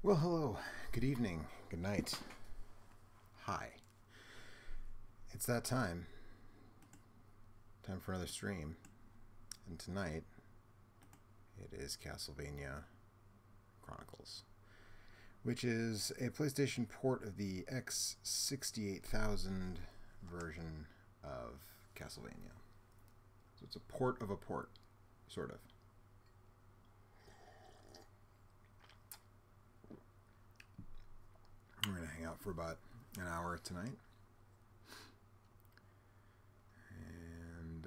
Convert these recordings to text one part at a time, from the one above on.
Well, hello, good evening, good night, hi. It's that time. Time for another stream. And tonight, it is Castlevania Chronicles, which is a PlayStation port of the X68000 version of Castlevania. So it's a port of a port, sort of. We're going to hang out for about an hour tonight. And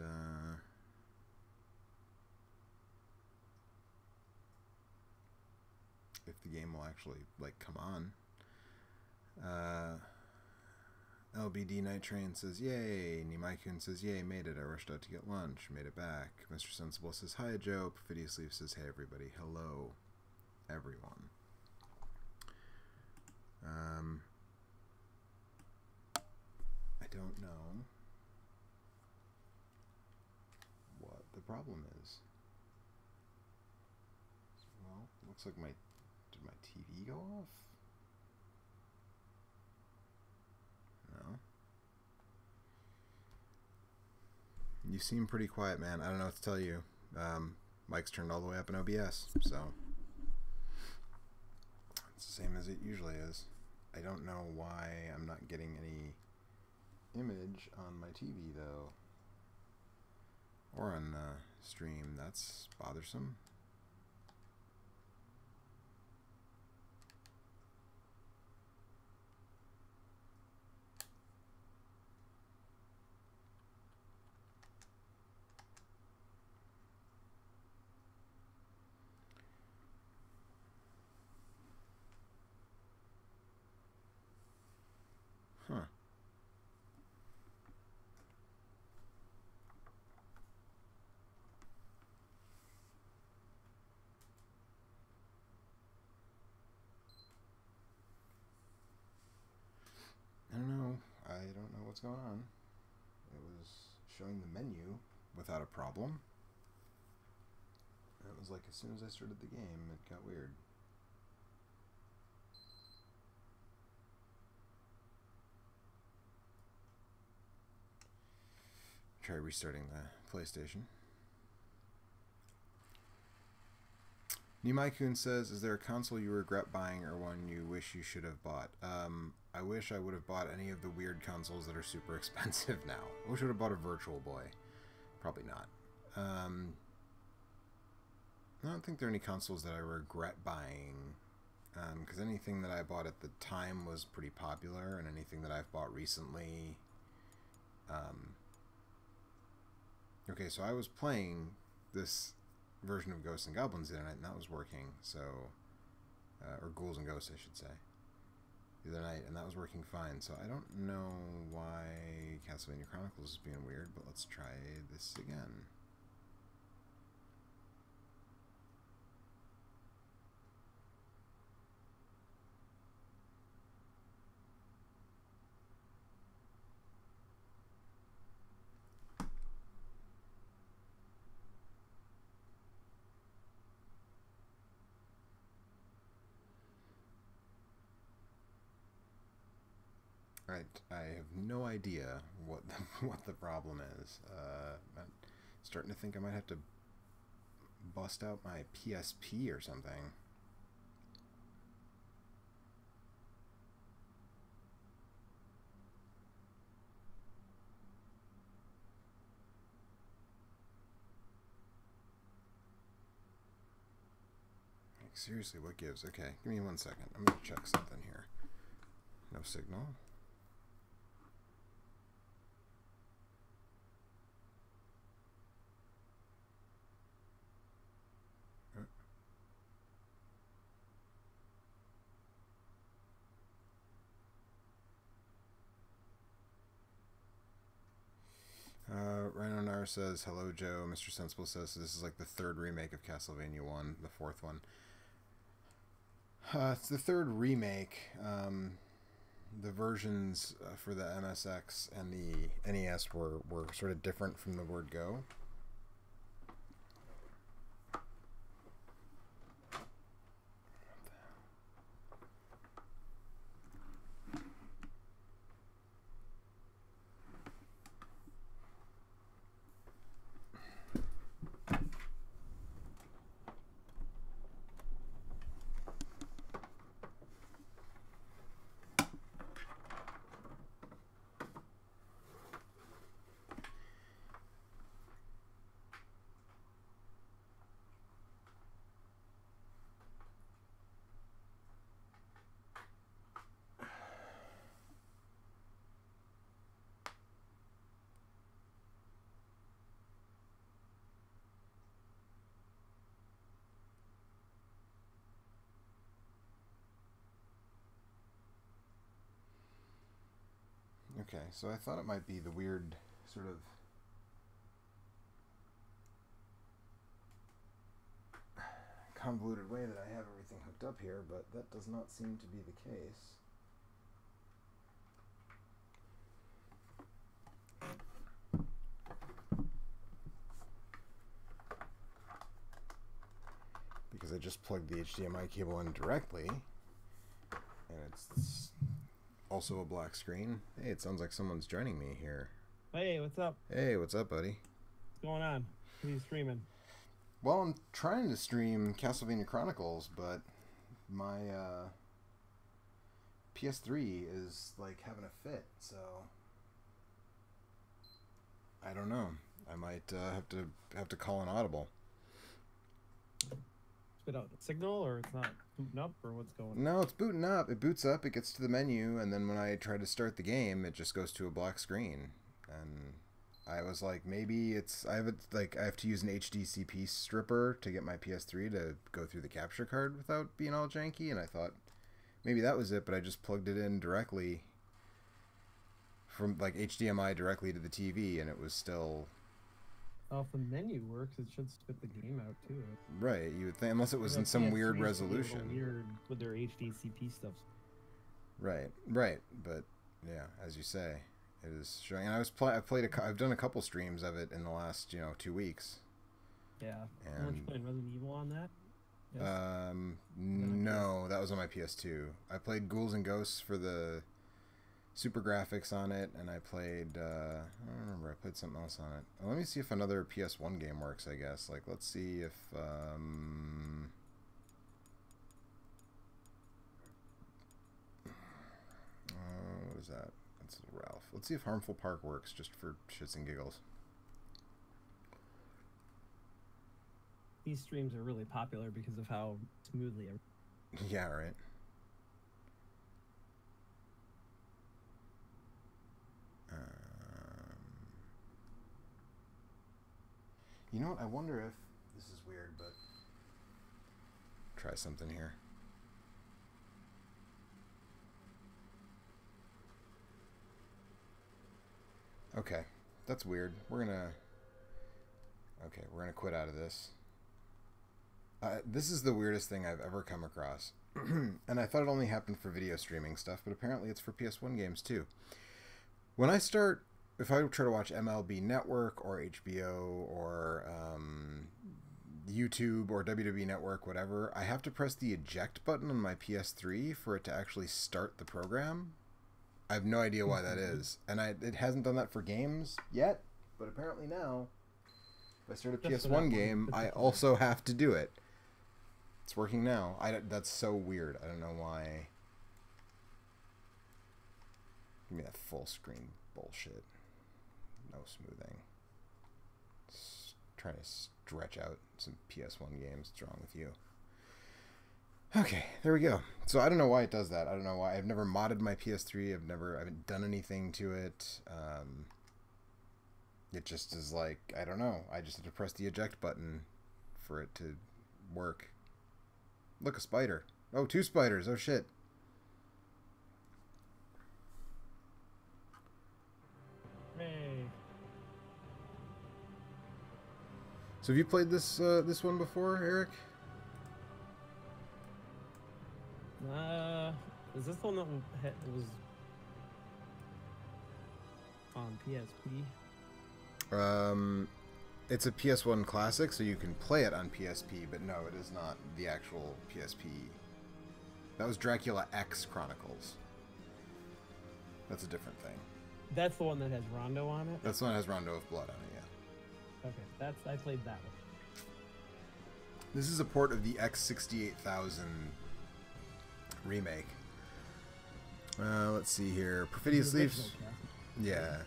if the game will actually come on. LBD Night Train says yay. Nimaikun says yay, made it. I rushed out to get lunch, made it back. Mr. Sensible says hi Joe. Perfidious Leaf says hey everybody. Hello everyone. I don't know what the problem is. Well, looks like did my TV go off? No. You seem pretty quiet, man. I don't know what to tell you. Mic's turned all the way up in OBS, so it's the same as it usually is. I don't know why I'm not getting any image on my TV though, or on stream. That's bothersome. Huh. I don't know. I don't know what's going on. It was showing the menu without a problem. And it was like as soon as I started the game, it got weird. Try restarting the PlayStation. Nimaikun says, is there a console you regret buying or one you wish you should have bought? I wish I would have bought any of the weird consoles that are super expensive now. I wish I would have bought a Virtual Boy. Probably not. I don't think there are any consoles that I regret buying. Because anything that I bought at the time was pretty popular, and anything that I've bought recently... Okay, so I was playing this version of Ghosts and Goblins the other night, and that was working, so... or Ghouls and Ghosts, I should say. The other night, and that was working fine, so I don't know why Castlevania Chronicles is being weird, but let's try this again. I have no idea what the problem is. I'm starting to think I might have to bust out my PSP or something. Like, seriously, what gives? Okay, give me 1 second. I'm gonna check something here. No signal. Rhino Nar says, hello Joe. Mr. Sensible says, this is like the third remake of Castlevania 1, the fourth one. It's the third remake. The versions for the MSX and the NES were sort of different from the word go. Okay, so I thought it might be the weird sort of convoluted way that I have everything hooked up here, but that does not seem to be the case. Because I just plugged the HDMI cable in directly, and it's also a black screen. Hey, it sounds like someone's joining me here. Hey, what's up? Hey, what's up, buddy? What's going on? What are you streaming? Well, I'm trying to stream Castlevania Chronicles, but my PS3 is like having a fit, so I don't know. I might have to call an audible. Spit out the signal, or it's not booting up, or what's going on? No, it's booting up. It boots up, it gets to the menu, and then when I try to start the game, it just goes to a black screen. And I was like, maybe it's I have to use an HDCP stripper to get my PS3 to go through the capture card without being all janky, and I thought maybe that was it, but I just plugged it in directly from like HDMI directly to the TV, and it was still. Well, if the menu works, it should spit the game out too. Right, you would think, unless it was in some weird resolution. Weird with their HDCP stuff. Right, but yeah, as you say, it is showing. And I've done a couple streams of it in the last 2 weeks. Yeah. And Weren't you playing Resident Evil on that? Yes. No, that was on my PS2. I played Ghouls and Ghosts for the super graphics on it, and I played I don't remember, I played something else on it. Let me see if another PS1 game works, I guess. Like, let's see if what is that? That's Ralph. Let's see if Harmful Park works, just for shits and giggles. These streams are really popular because of how smoothly Yeah, right. You know what? I wonder if this is weird, but try something here. Okay, that's weird. We're gonna quit out of this. This is the weirdest thing I've ever come across. And I thought it only happened for video streaming stuff, but apparently it's for PS1 games too. If I try to watch MLB Network or HBO or YouTube or WWE Network, whatever, I have to press the eject button on my PS3 for it to actually start the program. I have no idea why that is. And it hasn't done that for games yet, but apparently now, if I start a PS1 game, I also have to do it. It's working now. That's so weird. I don't know why. Give me that full screen bullshit. No smoothing. Trying to stretch out some PS1 games. What's wrong with you? Okay, there we go. So I don't know why it does that. I don't know why. I've never modded my PS3. I haven't done anything to it. It just is like, I don't know. I just have to press the eject button for it to work. Look, a spider. Oh, 2 spiders. Oh, shit. Hey. So have you played this one before, Eric? Is this the one that was on PSP? It's a PS1 classic, so you can play it on PSP, but no, it is not the actual PSP. That was Dracula X Chronicles. That's a different thing. That's the one that has Rondo on it? That's the one that has Rondo of Blood on it, yeah. Okay, I played that one. This is a port of the X68000 remake. Let's see here. Perfidious Leaves. Yeah.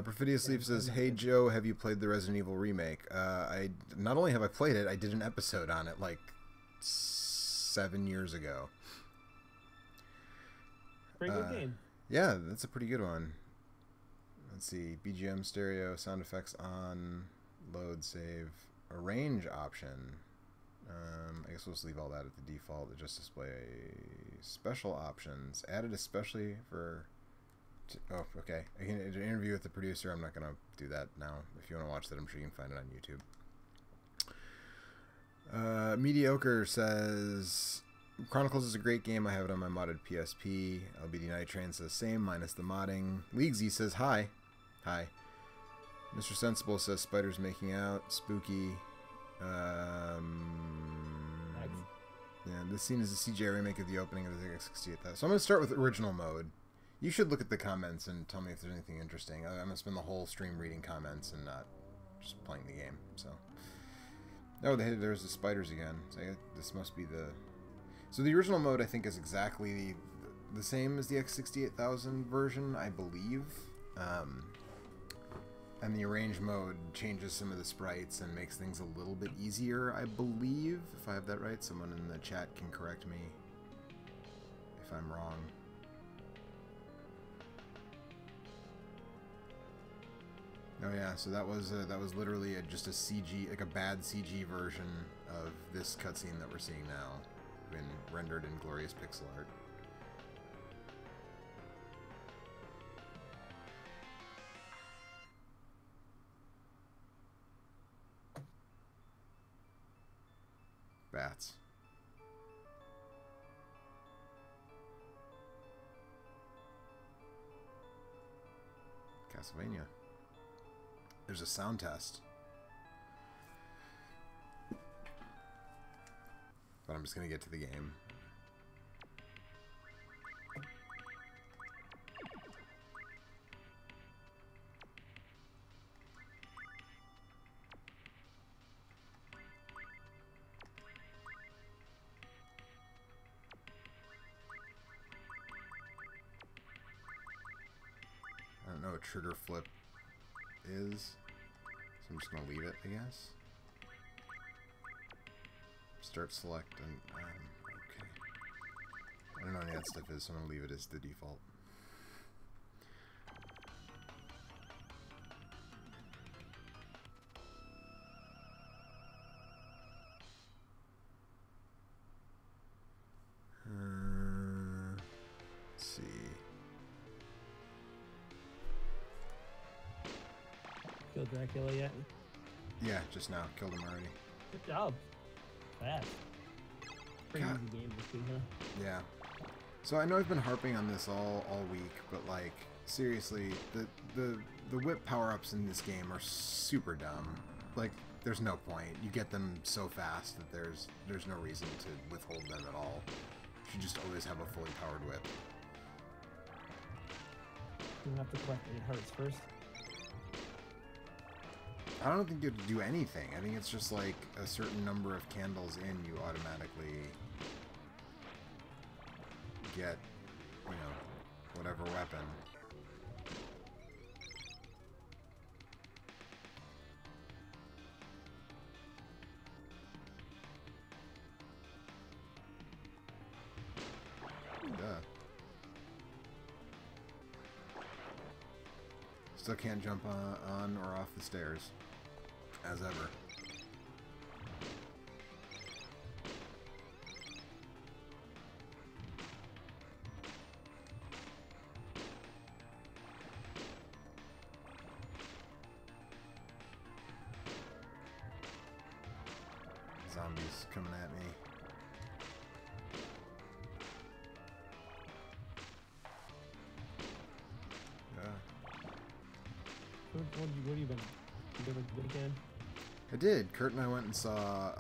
Perfidious Leaf says, "Hey Joe, have you played the Resident Evil remake?" I not only have I played it, I did an episode on it like 7 years ago. Pretty good game. Yeah, that's a pretty good one. Let's see. BGM stereo, sound effects on, load, save, arrange option. I guess we'll just leave all that at the default. It just display special options added especially for Oh, okay. I can an interview with the producer. I'm not gonna do that now. If you want to watch that, I'm sure you can find it on YouTube. Mediocre says Chronicles is a great game. I have it on my modded PSP. LBD Night Train says same, minus the modding. Leaguesy says hi. Hi. Mr. Sensible says spiders making out. Spooky. Yeah, this scene is a CGI remake of the opening of the X68. So I'm going to start with original mode. You should look at the comments and tell me if there's anything interesting. I'm going to spend the whole stream reading comments and not just playing the game. So, oh, there's the spiders again. So this must be the... So the original mode, I think, is exactly the same as the X68000 version, I believe. And the arrange mode changes some of the sprites and makes things a little bit easier, I believe. If I have that right, someone in the chat can correct me if I'm wrong. Oh yeah, so that was literally just a CG, like a bad CG version of this cutscene that we're seeing now, been rendered in glorious pixel art. Bats. Castlevania. There's a sound test. But I'm just gonna get to the game. I don't know what trigger flip is, so I'm just gonna leave it, I guess. Start select and okay. I don't know any of that stuff is, so I'm gonna leave it as the default. Let's see. Killed Dracula yet? Yeah, just now. Killed him already. Good job. Fast. Pretty God. easy game this week, huh? Yeah. So I know I've been harping on this all week, but like seriously, the whip power-ups in this game are super dumb. Like there's no point. You get them so fast that there's no reason to withhold them at all. You should just always have a fully powered whip. You have to collect 8 hearts first. I don't think you have to do anything. I think it's just like a certain number of candles in, you automatically get, you know, whatever weapon. Duh. Still can't jump on or off the stairs. As ever. Zombies coming at me. What have you been? You been a good again? I did. Kurt and I went and saw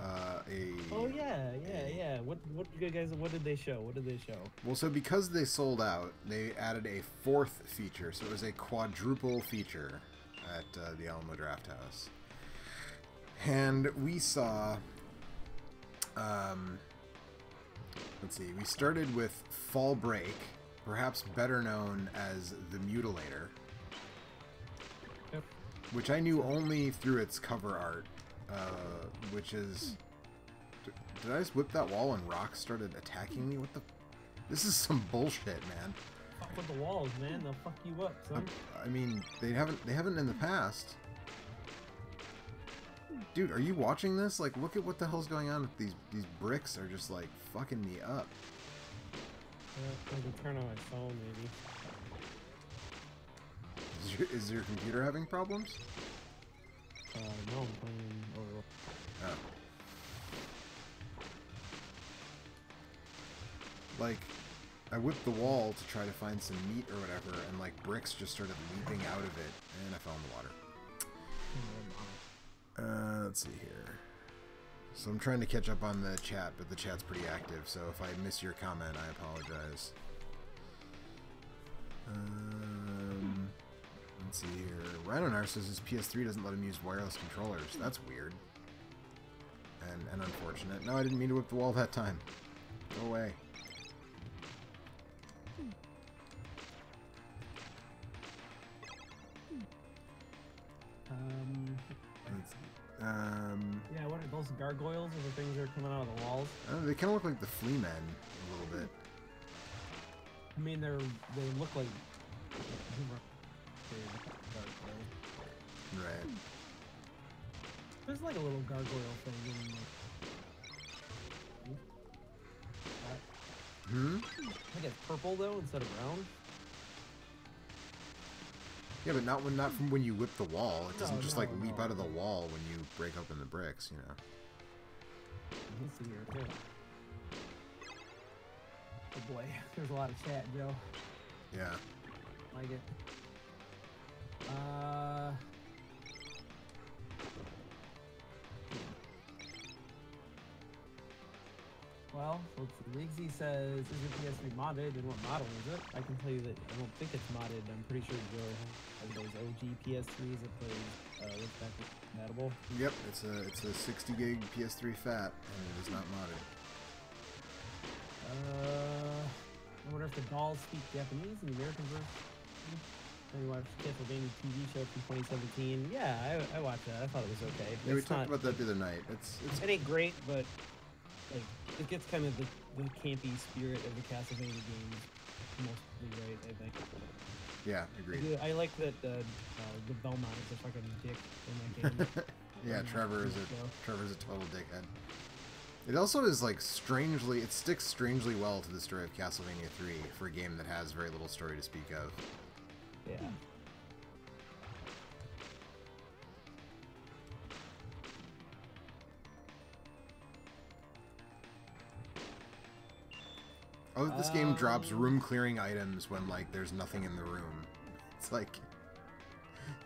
a... Oh yeah. What you guys? What did they show? Well, so because they sold out, they added a 4th feature. So it was a quadruple feature at the Alamo Draft House. And we saw... let's see. We started with Fall Break, perhaps better known as The Mutilator. Yep. Which I knew only through its cover art. Which is... Did I just whip that wall and rocks started attacking me? What the... This is some bullshit, man. Fuck with the walls, man. They'll fuck you up, son. I mean, they haven't in the past. Dude, are you watching this? Like, look at what the hell's going on with these bricks are just, like, fucking me up. I can turn on my phone, maybe. Is your computer having problems? No, I'm playing over. Oh. Like, I whipped the wall to try to find some meat or whatever, and like bricks just started leaping out of it, and I fell in the water. Let's see here. So I'm trying to catch up on the chat, but the chat's pretty active, so if I miss your comment, I apologize. Let's see here. Rhinonar says his PS3 doesn't let him use wireless controllers. That's weird. And unfortunate. No, I didn't mean to whip the wall that time. Go away. Yeah, what are those gargoyles or the things that are coming out of the walls? They kind of look like the Flea Men a little bit. I mean, they look like Right. There's like a little gargoyle thing in I think it's purple though instead of brown. Yeah, but not from when you whip the wall. It doesn't just like leap out of the no. wall when you break open the bricks, you know. Let's see here too. Oh boy, there's a lot of chat, Joe. Yeah. Like it. Well, let's see. Leagsy says, is your PS3 modded, and what model is it? I can tell you that I don't think it's modded. I'm pretty sure Joe has those OG PS3s that plays looks backwards compatible. Yep, it's a 60 gig PS3 fat, and it is not modded. I wonder if the dolls speak Japanese in the American version. Then we watched Castlevania TV show from 2017. Yeah, I watched that. I thought it was okay. Yeah, we talked about that the other night. It ain't great, but like it gets kind of the campy spirit of the Castlevania games mostly right, I think. Yeah, agreed. I like that the Belmont is a fucking dick in that game. Yeah, Trevor's a total dickhead. It also is like strangely, it sticks strangely well to the story of Castlevania 3 for a game that has very little story to speak of. Yeah. Oh, this game drops room clearing items when like there's nothing in the room. It's like,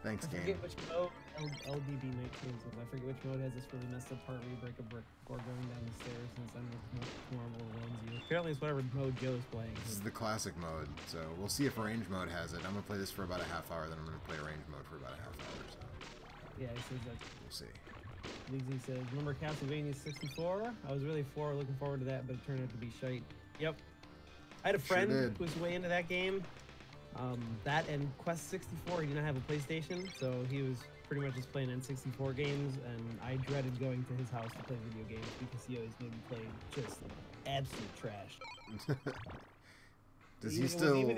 thanks game. I forget which mode LDB19 says. I forget which mode has this really messed up part where you break a brick before going down the stairs and it's more overwhelms you. Apparently it's whatever mode Joe's playing. This is the classic mode, so we'll see if range mode has it. I'm gonna play this for about a half hour, then I'm gonna play range mode for about a half hour. So yeah, he says that. We'll see. Leezy says, remember Castlevania 64? I was really looking forward to that, but it turned out to be shite. Yep. I had a friend who was way into that game. That and Quest 64, he didn't have a PlayStation, so he was pretty much just playing N64 games, and I dreaded going to his house to play video games because he always made me play just absolute trash. Does he still... We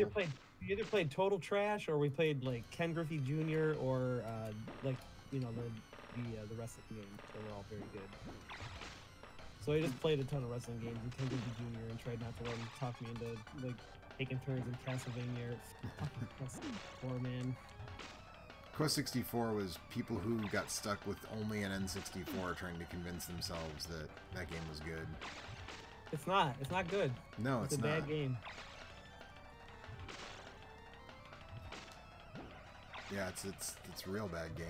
either played total trash, or we played like Ken Griffey Jr. or like, you know, the wrestling games. They were all very good. So I just played a ton of wrestling games with Ken Griffey Jr. and tried not to let him talk me into like taking turns in Castlevania. Poor man. Quest 64 was people who got stuck with only an N64 trying to convince themselves that that game was good. It's not. It's not good. No, it's a not. bad game. Yeah, it's a real bad game.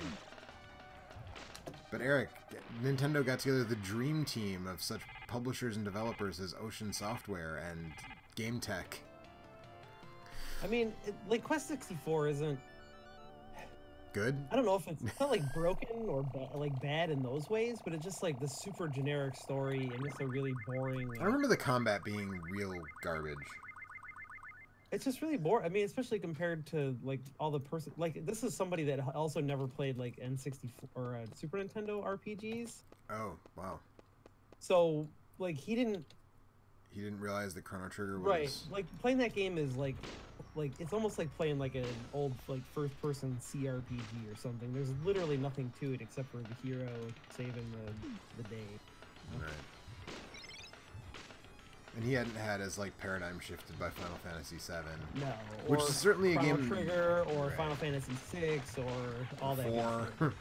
But Eric, Nintendo got together the dream team of such publishers and developers as Ocean Software and Game Tech. I mean, like Quest 64 isn't good. I don't know if it's not like broken or like bad in those ways, but it's just like the super generic story and it's a really boring. I remember the combat being real garbage. It's just really boring. I mean, especially compared to like all the like this is somebody that also never played like N64 or Super Nintendo RPGs. Oh wow! So like he didn't realize that Chrono Trigger was right. Like playing that game is like it's almost like playing like an old like first person CRPG or something. There's literally nothing to it except for the hero saving the day. Right. And he hadn't had his like paradigm shifted by Final Fantasy VII. No. Which is certainly a Chrono game. Trigger or Final Fantasy VI or all that. 4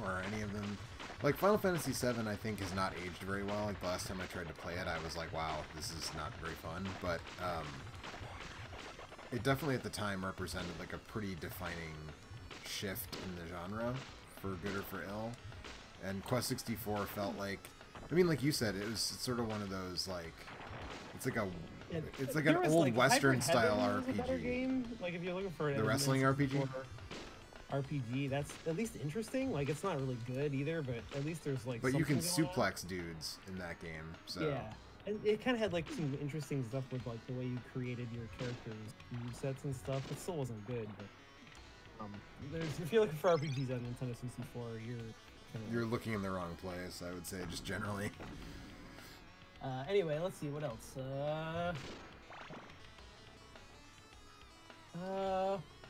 or any of them. Like Final Fantasy VII, I think has not aged very well. Like the last time I tried to play it, I was like, "Wow, this is not very fun." But it definitely at the time represented like a pretty defining shift in the genre, for good or for ill. And Quest 64 felt like, I mean, like you said, it's sort of one of those like, it's like an old like Western style RPG. Game. Like if you're looking for the wrestling RPG. RPG, that's at least interesting. Like it's not really good either, but at least there's like. But you can suplex dudes in that game, so. Yeah, and it kind of had like some interesting stuff with like the way you created your characters, movesets and stuff. It still wasn't good, but if you're looking for RPGs on Nintendo 64, you're looking in the wrong place. I would say, just generally. Anyway, let's see what else.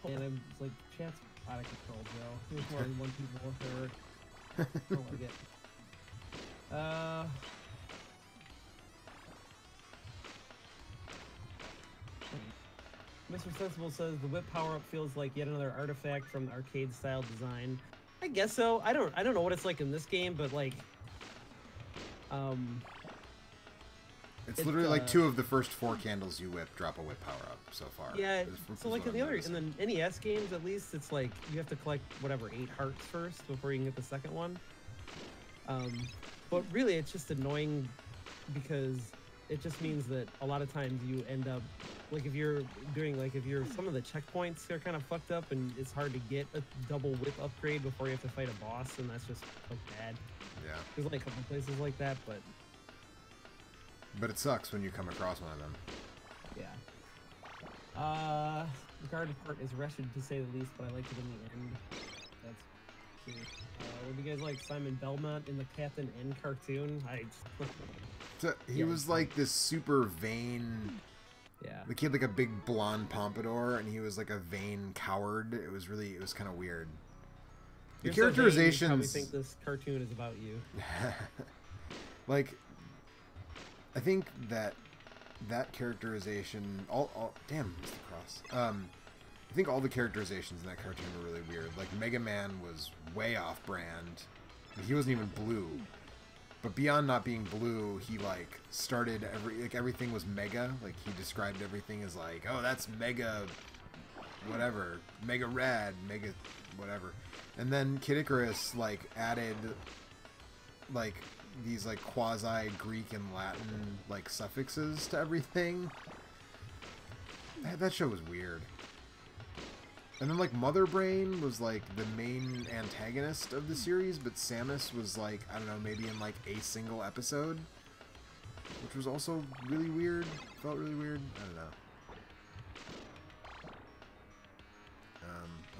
And I'm like, chat's out of control, Joe. There's more than one people there. Don't like it. Mr. Sensible says the whip power-up feels like yet another artifact from the arcade-style design. I guess so. I don't know what it's like in this game, but like, it's literally like 2 of the first 4 candles you whip drop a whip power-up so far. Yeah, so like in the NES games, at least, it's like you have to collect whatever 8 hearts first before you can get the second one. But really, it's just annoying because it just means that a lot of times you end up like if you're some of the checkpoints are kind of fucked up and it's hard to get a double whip upgrade before you have to fight a boss, and that's just like bad. Yeah. There's like a couple places like that, but it sucks when you come across one of them. Yeah. The garden part is wretched to say the least, but I liked it in the end. That's cute. What do you guys like Simon Belmont in the Captain N cartoon? He was like this super vain. Yeah. Like he had like a big blonde pompadour, and he was like a vain coward. It was kind of weird. The characterizations. You probably think this cartoon is about you. Like, I think that characterization. Damn, Mr. Cross. I think all the characterizations in that cartoon were really weird. Like Mega Man was way off brand. He wasn't even blue. But beyond not being blue, he like started everything was mega. Like he described everything as like, oh, that's mega, whatever, mega rad, mega, whatever. And then Kid Icarus like added like these like quasi Greek and Latin like suffixes to everything. That show was weird. And then, like, Mother Brain was, like, the main antagonist of the series, but Samus was, like, I don't know, maybe in, like, a single episode, which was also really weird. Felt really weird. I don't know.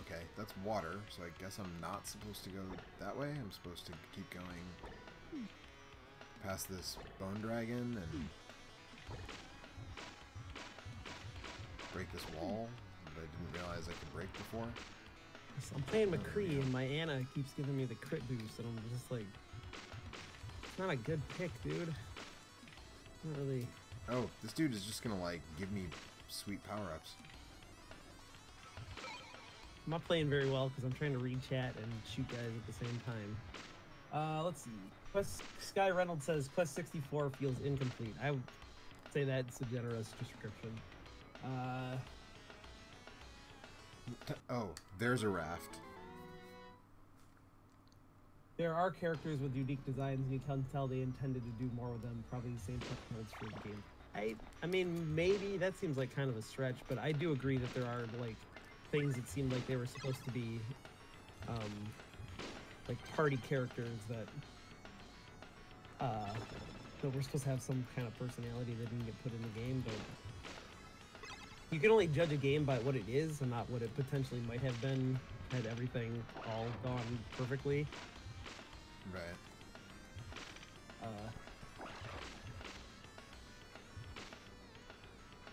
Okay, that's water, so I guess I'm not supposed to go that way. I'm supposed to keep going past this bone dragon and break this wall. I didn't realize I could break before. I'm playing McCree and my Anna keeps giving me the crit boost, and I'm just like, it's not a good pick, dude. Not really. Oh, this dude is just gonna like give me sweet power-ups. I'm not playing very well because I'm trying to read chat and shoot guys at the same time. Let's see. Sky Reynolds says Quest 64 feels incomplete. I would say that's a generous description. Oh, there's a raft. There are characters with unique designs, and you can tell they intended to do more with them. Probably the same modes for the game. I mean, maybe that seems like kind of a stretch, but I do agree that there are like things that seemed like they were supposed to be, like party characters that were supposed to have some kind of personality that didn't get put in the game, but. You can only judge a game by what it is and not what it potentially might have been had everything all gone perfectly. Right.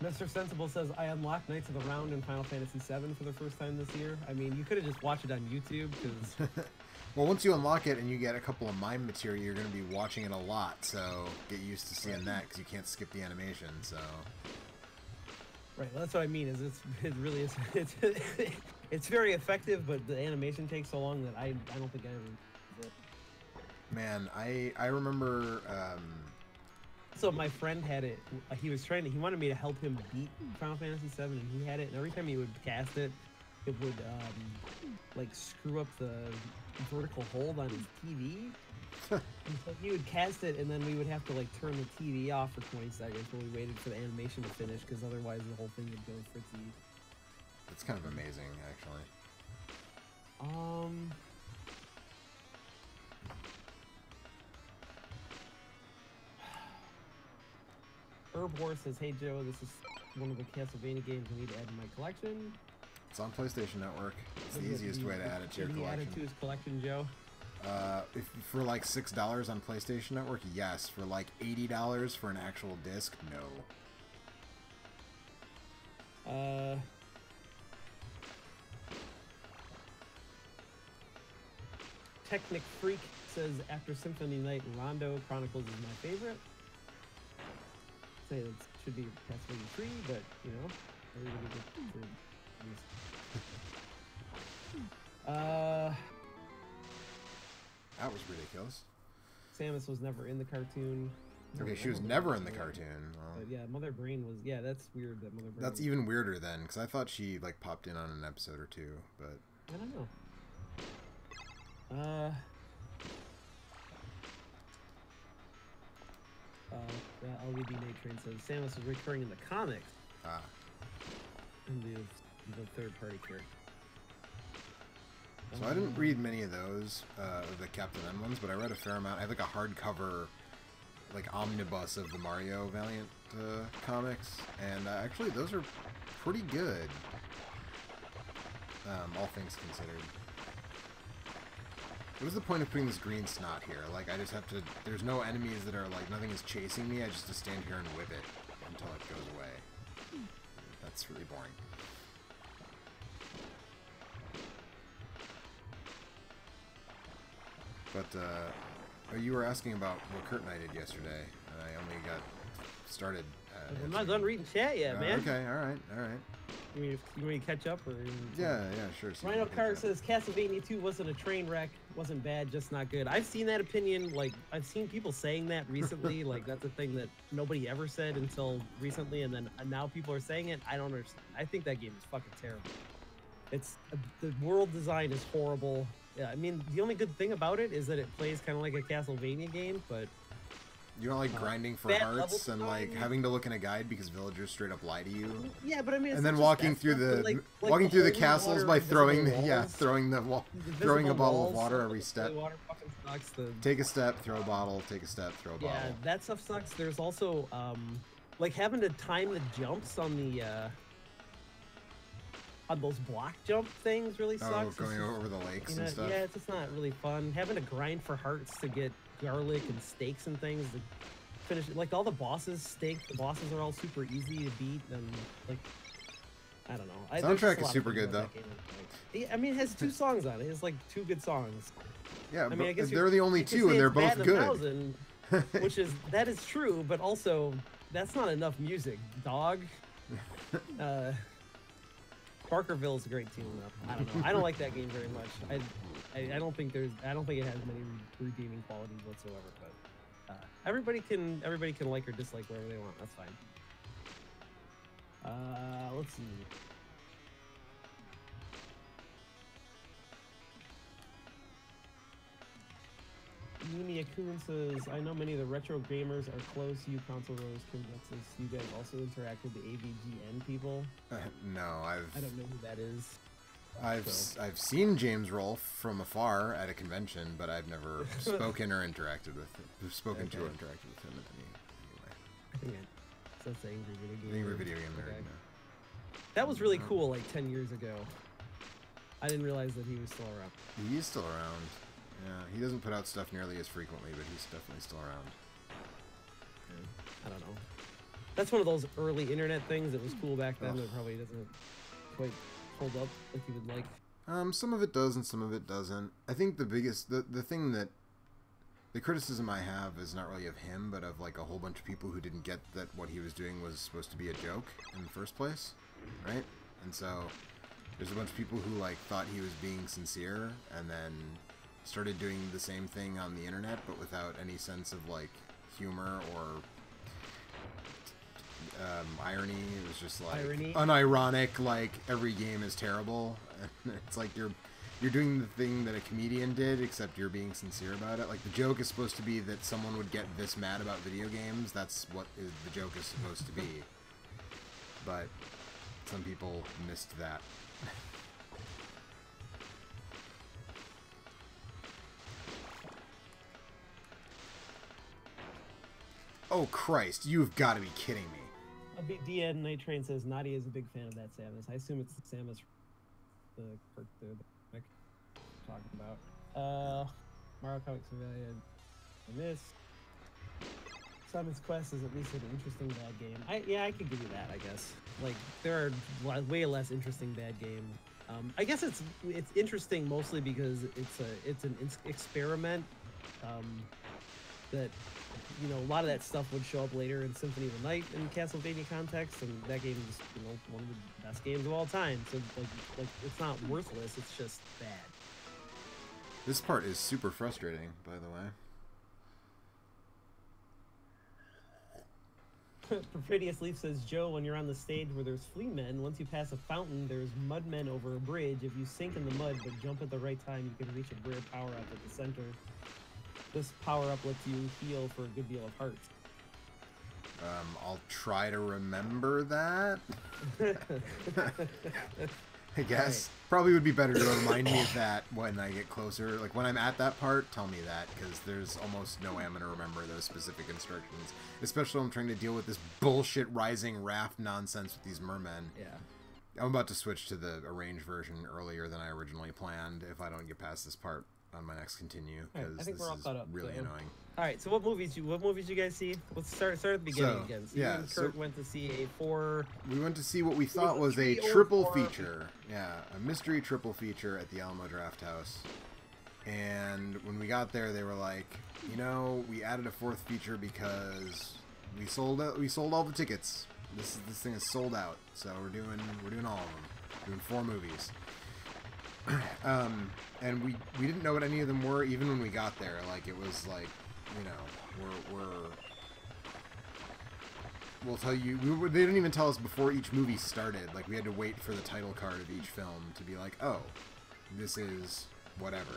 Mr. Sensible says, I unlocked Knights of the Round in Final Fantasy VII for the first time this year. I mean, you could have just watched it on YouTube, because Well, once you unlock it and you get a couple of mime material, you're going to be watching it a lot, so get used to seeing that, because you can't skip the animation, so... Right, well, that's what I mean, is it really is, it's very effective, but the animation takes so long that I don't think I ever use it. Man, I remember... So my friend had it, he wanted me to help him beat Final Fantasy VII, and he had it, and every time he would cast it, it would, like, screw up the vertical hold on his TV. And so he would cast it, and then we would have to, like, turn the TV off for 20 seconds while we waited for the animation to finish, because otherwise the whole thing would go fritzy. It's kind of amazing, actually. Herb Horse says, "Hey Joe, this is one of the Castlevania games I need to add to my collection." It's on PlayStation Network. It's the easiest way to add it to your collection. Can he add it to his collection, Joe? If for like $6 on PlayStation Network, yes. For like $80 for an actual disc, no. Technic Freak says, "After Symphony Night, Rondo Chronicles is my favorite." Say that should be Castlevania 3, but you know, everybody that was ridiculous. Samus was never in the cartoon. Okay, she was never in the cartoon. Well, but yeah, Mother Brain was. Yeah, that's weird. That Mother Brain. That's even weirder then, because I thought she like popped in on an episode or two, but I don't know. LVD Nate Train says Samus was recurring in the comics. And the third-party character. So I didn't read many of those, of the Captain N ones, but I read a fair amount. I have like a hardcover, like omnibus of the Mario Valiant comics, and actually those are pretty good, all things considered. What is the point of putting this green snot here? Like, I just have to... There's no enemies that are, like, nothing is chasing me. I just have to stand here and whip it until it goes away. That's really boring. But, you were asking about what Kurt and I did yesterday. I only got started... I'm not done reading chat yet, man. Okay, alright. You want me to catch up? Or yeah, sure. So Rhino Card says Castlevania 2 wasn't a train wreck, wasn't bad, just not good. I've seen that opinion, like, I've seen people saying that recently, like, that's a thing that nobody ever said until recently, and then now people are saying it. I don't understand. I think that game is fucking terrible. It's, the world design is horrible. Yeah, I mean, the only good thing about it is that it plays kind of like a Castlevania game, but... You don't like grinding for hearts and like having to look in a guide because villagers straight up lie to you. Yeah, but I mean, and then walking through the walking through the castles by throwing throwing a bottle of water every step. Water fucking sucks. Take a step, throw a bottle. Take a step, throw a bottle. Yeah, that stuff sucks. There's also like having to time the jumps on the on those block jump things really sucks. Oh, going over the lakes and stuff. Yeah, it's just not really fun. Having to grind for hearts to get garlic and steaks and things to finish it. Like all the bosses the bosses are all super easy to beat, and like I don't know. Soundtrack is super good though. Yeah, I mean, it has 2 songs on it. It has like 2 good songs. Yeah, I mean, I guess they're the only 2 and they're both good. Which is that is true, but also that's not enough music, dog. Barkerville's a great tune though. I don't know. I don't like that game very much. I don't think it has many redeeming qualities whatsoever. But everybody can like or dislike whatever they want. That's fine. Let's see. Yumi Akun says, "I know many of the retro gamers are close. You console rose Says, you guys also interact with the AVGN people?" No, I don't know who that is. I've seen James Rolfe from afar at a convention, but I've never spoken or interacted with him. Spoken to or interacted with him in any way. I think that's Angry Video Game. Angry Video Game nerd. No. That was really cool, like 10 years ago. I didn't realize that he was still around. He is still around. Yeah, he doesn't put out stuff nearly as frequently, but he's definitely still around. I don't know. That's one of those early internet things that was cool back then that probably doesn't quite hold up like you would like. Some of it does and some of it doesn't. I think the thing that the criticism I have is not really of him, but of like a whole bunch of people who didn't get that what he was doing was supposed to be a joke in the first place, right? And so there's a bunch of people who like thought he was being sincere and then started doing the same thing on the internet, but without any sense of like humor or irony. It was just like unironic, like every game is terrible. And it's like you're doing the thing that a comedian did, except you're being sincere about it. Like the joke is supposed to be that someone would get this mad about video games. That's what the joke is supposed to be. But some people missed that. Oh Christ! You've got to be kidding me. A big DN Night Train says Nadia is a big fan of that Samus. I assume it's the Samus the comic talking about. Mario Comics I missed. Simon's Quest is at least an interesting bad game. I could give you that, I guess. Like there are way less interesting bad game. I guess it's interesting mostly because it's an experiment that, you know, a lot of that stuff would show up later in Symphony of the Night in Castlevania context, and that game is, you know, one of the best games of all time. So like it's not worthless, it's just bad. This part is super frustrating, by the way. Perfidious Leaf says, Joe, when you're on the stage where there's flea men, once you pass a fountain, there's mud men over a bridge. If you sink in the mud but jump at the right time, you can reach a rare power-up at the center. This power-up lets you heal for a good deal of hearts. I'll try to remember that. I guess. Right. Probably would be better to remind me of that when I get closer. Like, when I'm at that part, tell me that, because there's almost no way I'm going to remember those specific instructions. Especially when I'm trying to deal with this bullshit rising raft nonsense with these mermen. Yeah. I'm about to switch to the arranged version earlier than I originally planned if I don't get past this part on my next continue, because this is really annoying. All right, so what movies you guys see? Let's start at the beginning again. So you and Kurt went to see we went to see what we thought was a triple feature. Yeah, a mystery triple feature at the Alamo Drafthouse. And when we got there, they were like, you know, we added a fourth feature because we sold all the tickets. This thing is sold out, so we're doing all of them. We're doing 4 movies. And we didn't know what any of them were even when we got there. Like, it was like, you know, we'll tell you. They didn't even tell us before each movie started. Like, we had to wait for the title card of each film to be like, oh, this is whatever.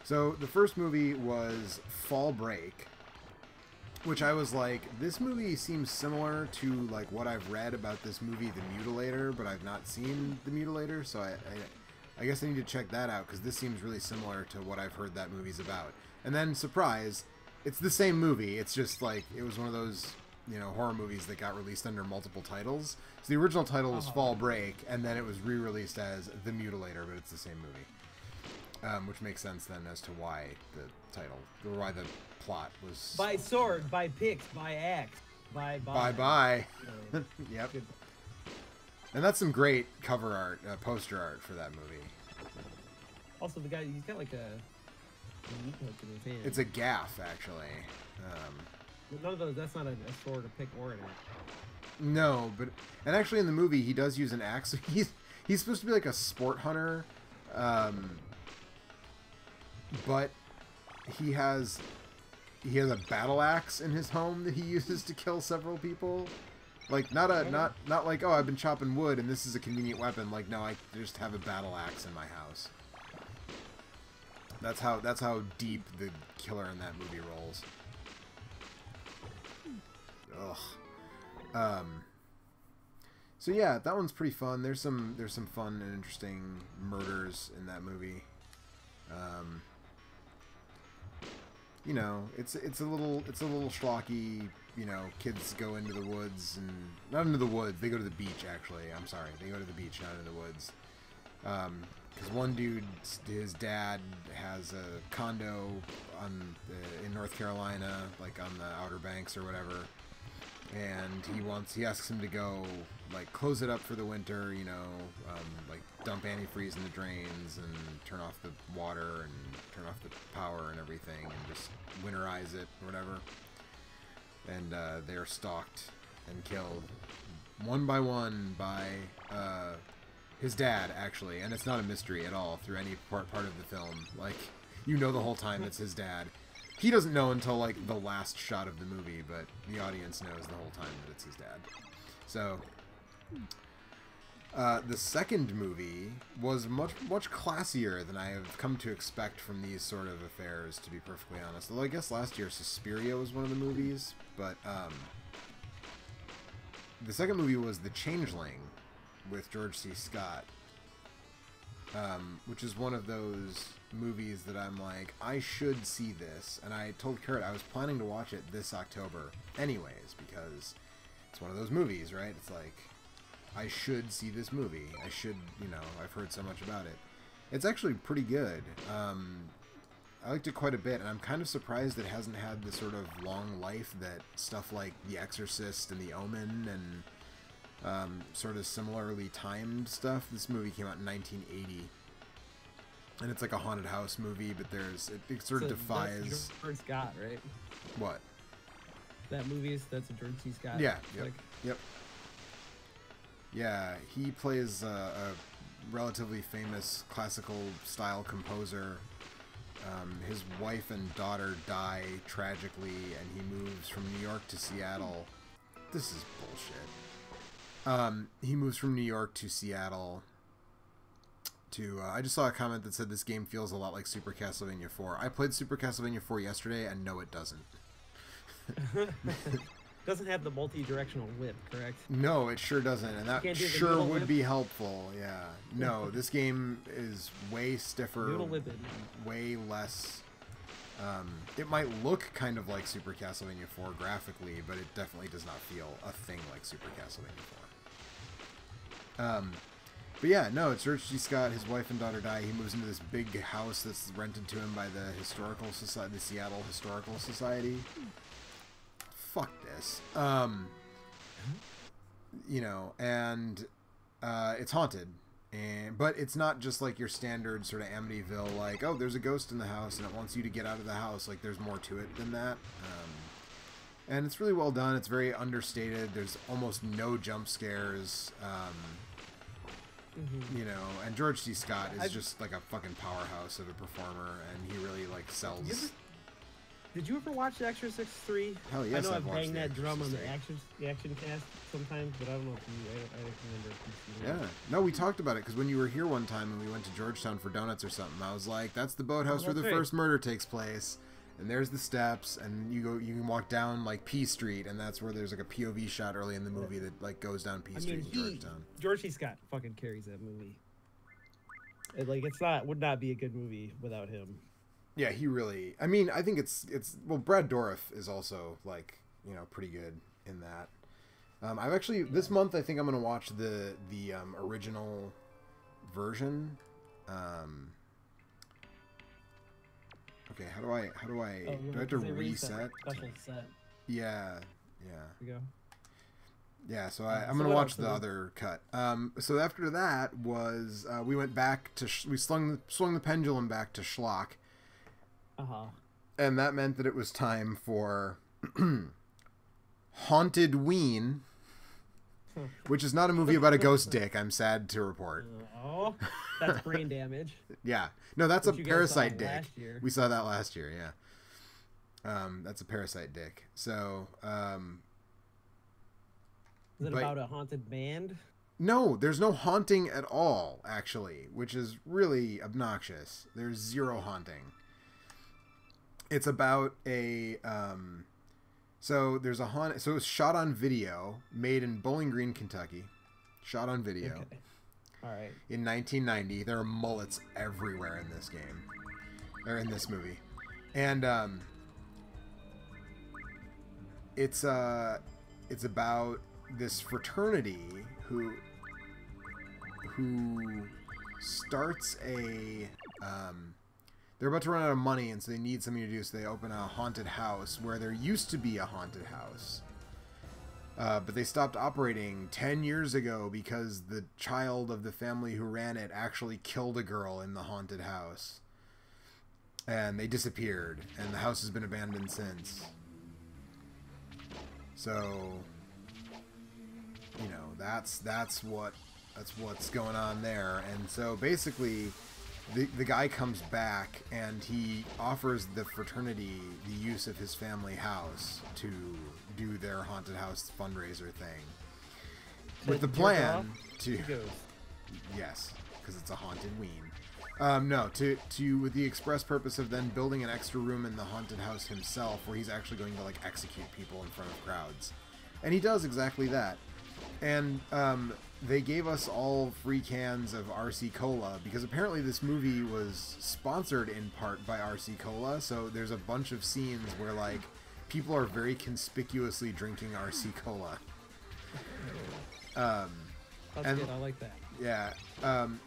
So the first movie was Fall Break, which I was like, this movie seems similar to like what I've read about this movie, The Mutilator, but I've not seen The Mutilator, so I guess I need to check that out, because this seems really similar to what I've heard that movie's about. And then, surprise, it's the same movie. It's just like, it was one of those, you know, horror movies that got released under multiple titles. So the original title was Fall Break, and then it was re-released as The Mutilator, but it's the same movie. Which makes sense then as to why the title, or why the plot was... By sword, by picks, by axe, by... Bye. Yep. And that's some great cover art, poster art for that movie. Also, the guy, he's got like a meat hook in his hand. It's a gaff, actually. None of those, that's not a sword, a pick, or an axe. No, but... And actually in the movie, he does use an axe. He's supposed to be like a sport hunter. But he has a battle axe in his home that he uses to kill several people. Like, not like, oh, I've been chopping wood and this is a convenient weapon. Like, no, I just have a battle axe in my house. That's how deep the killer in that movie rolls. Ugh. So yeah, that one's pretty fun. There's some fun and interesting murders in that movie. You know, it's a little schlocky. You know, kids go into the woods, and not into the woods. They go to the beach. Actually, I'm sorry, they go to the beach, not into the woods. Because one dude, his dad has a condo in North Carolina, like on the Outer Banks or whatever, and he asks him to go like close it up for the winter, you know, like dump antifreeze in the drains and turn off the water and turn off the power and everything and just winterize it or whatever. And they're stalked and killed one by one by his dad, actually, and it's not a mystery at all through any part of the film. Like, you know the whole time it's his dad. He doesn't know until, like, the last shot of the movie, but the audience knows the whole time that it's his dad. So, the second movie was much classier than I have come to expect from these sort of affairs, to be perfectly honest. Although I guess last year Suspiria was one of the movies, but the second movie was The Changeling with George C. Scott, which is one of those movies that I'm like, I should see this. And I told Kurt I was planning to watch it this October anyways, because it's one of those movies, right? It's like, I should see this movie. I should, you know, I've heard so much about it. It's actually pretty good. I liked it quite a bit, and I'm kind of surprised it hasn't had the sort of long life that stuff like The Exorcist and The Omen and sort of similarly timed stuff. This movie came out in 1980, and it's like a haunted house movie, but it sort of defies... That's George Scott, right? What? That movie that's a George C. Scott. Yeah, yep. Yeah, he plays a relatively famous classical style composer. His wife and daughter die tragically, and he moves from New York to Seattle. This is bullshit. He moves from New York to Seattle to... I just saw a comment that said this game feels a lot like Super Castlevania 4. I played Super Castlevania 4 yesterday, and no, it doesn't. Doesn't have the multi-directional whip, correct? No, it sure doesn't, and that sure would be helpful. Yeah. No, this game is way stiffer, way less. It might look kind of like Super Castlevania 4 graphically, but it definitely does not feel a thing like Super Castlevania 4. But yeah, no, it's George C. Scott. His wife and daughter die. He moves into this big house that's rented to him by the Historical Society, the Seattle Historical Society. Fuck this. You know, and it's haunted. But it's not just like your standard sort of Amityville, like, oh, there's a ghost in the house and it wants you to get out of the house. Like, there's more to it than that. And it's really well done. It's very understated. There's almost no jump scares. You know, and George C. Scott is just like a fucking powerhouse of a performer, and he really, like, sells... Did you ever watch The Exorcist 3? Hell yes, I know I've watched banged that drum on the 3. action cast sometimes, but I don't know if you... I don't remember if you've seen it. Yeah. No, we talked about it, because when you were here one time and we went to Georgetown for donuts or something, I was like, that's the boathouse where the first murder takes place. And there's the steps, and you can walk down, like, P Street, and that's where there's, like, a POV shot early in the movie that, like, goes down P Street in Georgetown. George C. Scott fucking carries that movie. Like, would not be a good movie without him. Yeah, he really... I mean, I think it's... Well, Brad Dourif is also, like, you know, pretty good in that. I've actually... This month, I think I'm going to watch the original version. Okay, how do I... do I have to reset? Special set. Yeah. There we go. Yeah, so I'm going to watch the other cut. So after that was... we went back to... we swung the pendulum back to Schlock. And that meant that it was time for Haunted Ween, which is not a movie about a ghost dick, I'm sad to report. Oh, that's brain damage. Yeah. No, that's a parasite dick. We saw that last year, yeah. That's a parasite dick. So, is it about a haunted band? No, there's no haunting at all, actually, which is really obnoxious. There's zero haunting. It's about a, so there's a haunt, so it's shot on video, made in Bowling Green, Kentucky, shot on video. Okay. All right. In 1990, there are mullets everywhere in this game, or in this movie, and it's about this fraternity who starts a they're about to run out of money, and so they need something to do, so they open a haunted house where there used to be a haunted house. But they stopped operating 10 years ago because the child of the family who ran it actually killed a girl in the haunted house. And they disappeared, and the house has been abandoned since. So, you know, that's what's going on there. And so basically, the guy comes back and he offers the fraternity the use of his family house to do their haunted house fundraiser thing. With the plan to... Yes, because it's a haunted ween. No, with the express purpose of then building an extra room in the haunted house himself, where he's actually going to like execute people in front of crowds, and he does exactly that. And they gave us all free cans of RC Cola because apparently this movie was sponsored in part by RC Cola. So there's a bunch of scenes where like people are very conspicuously drinking RC Cola. That's good. I like that. Yeah,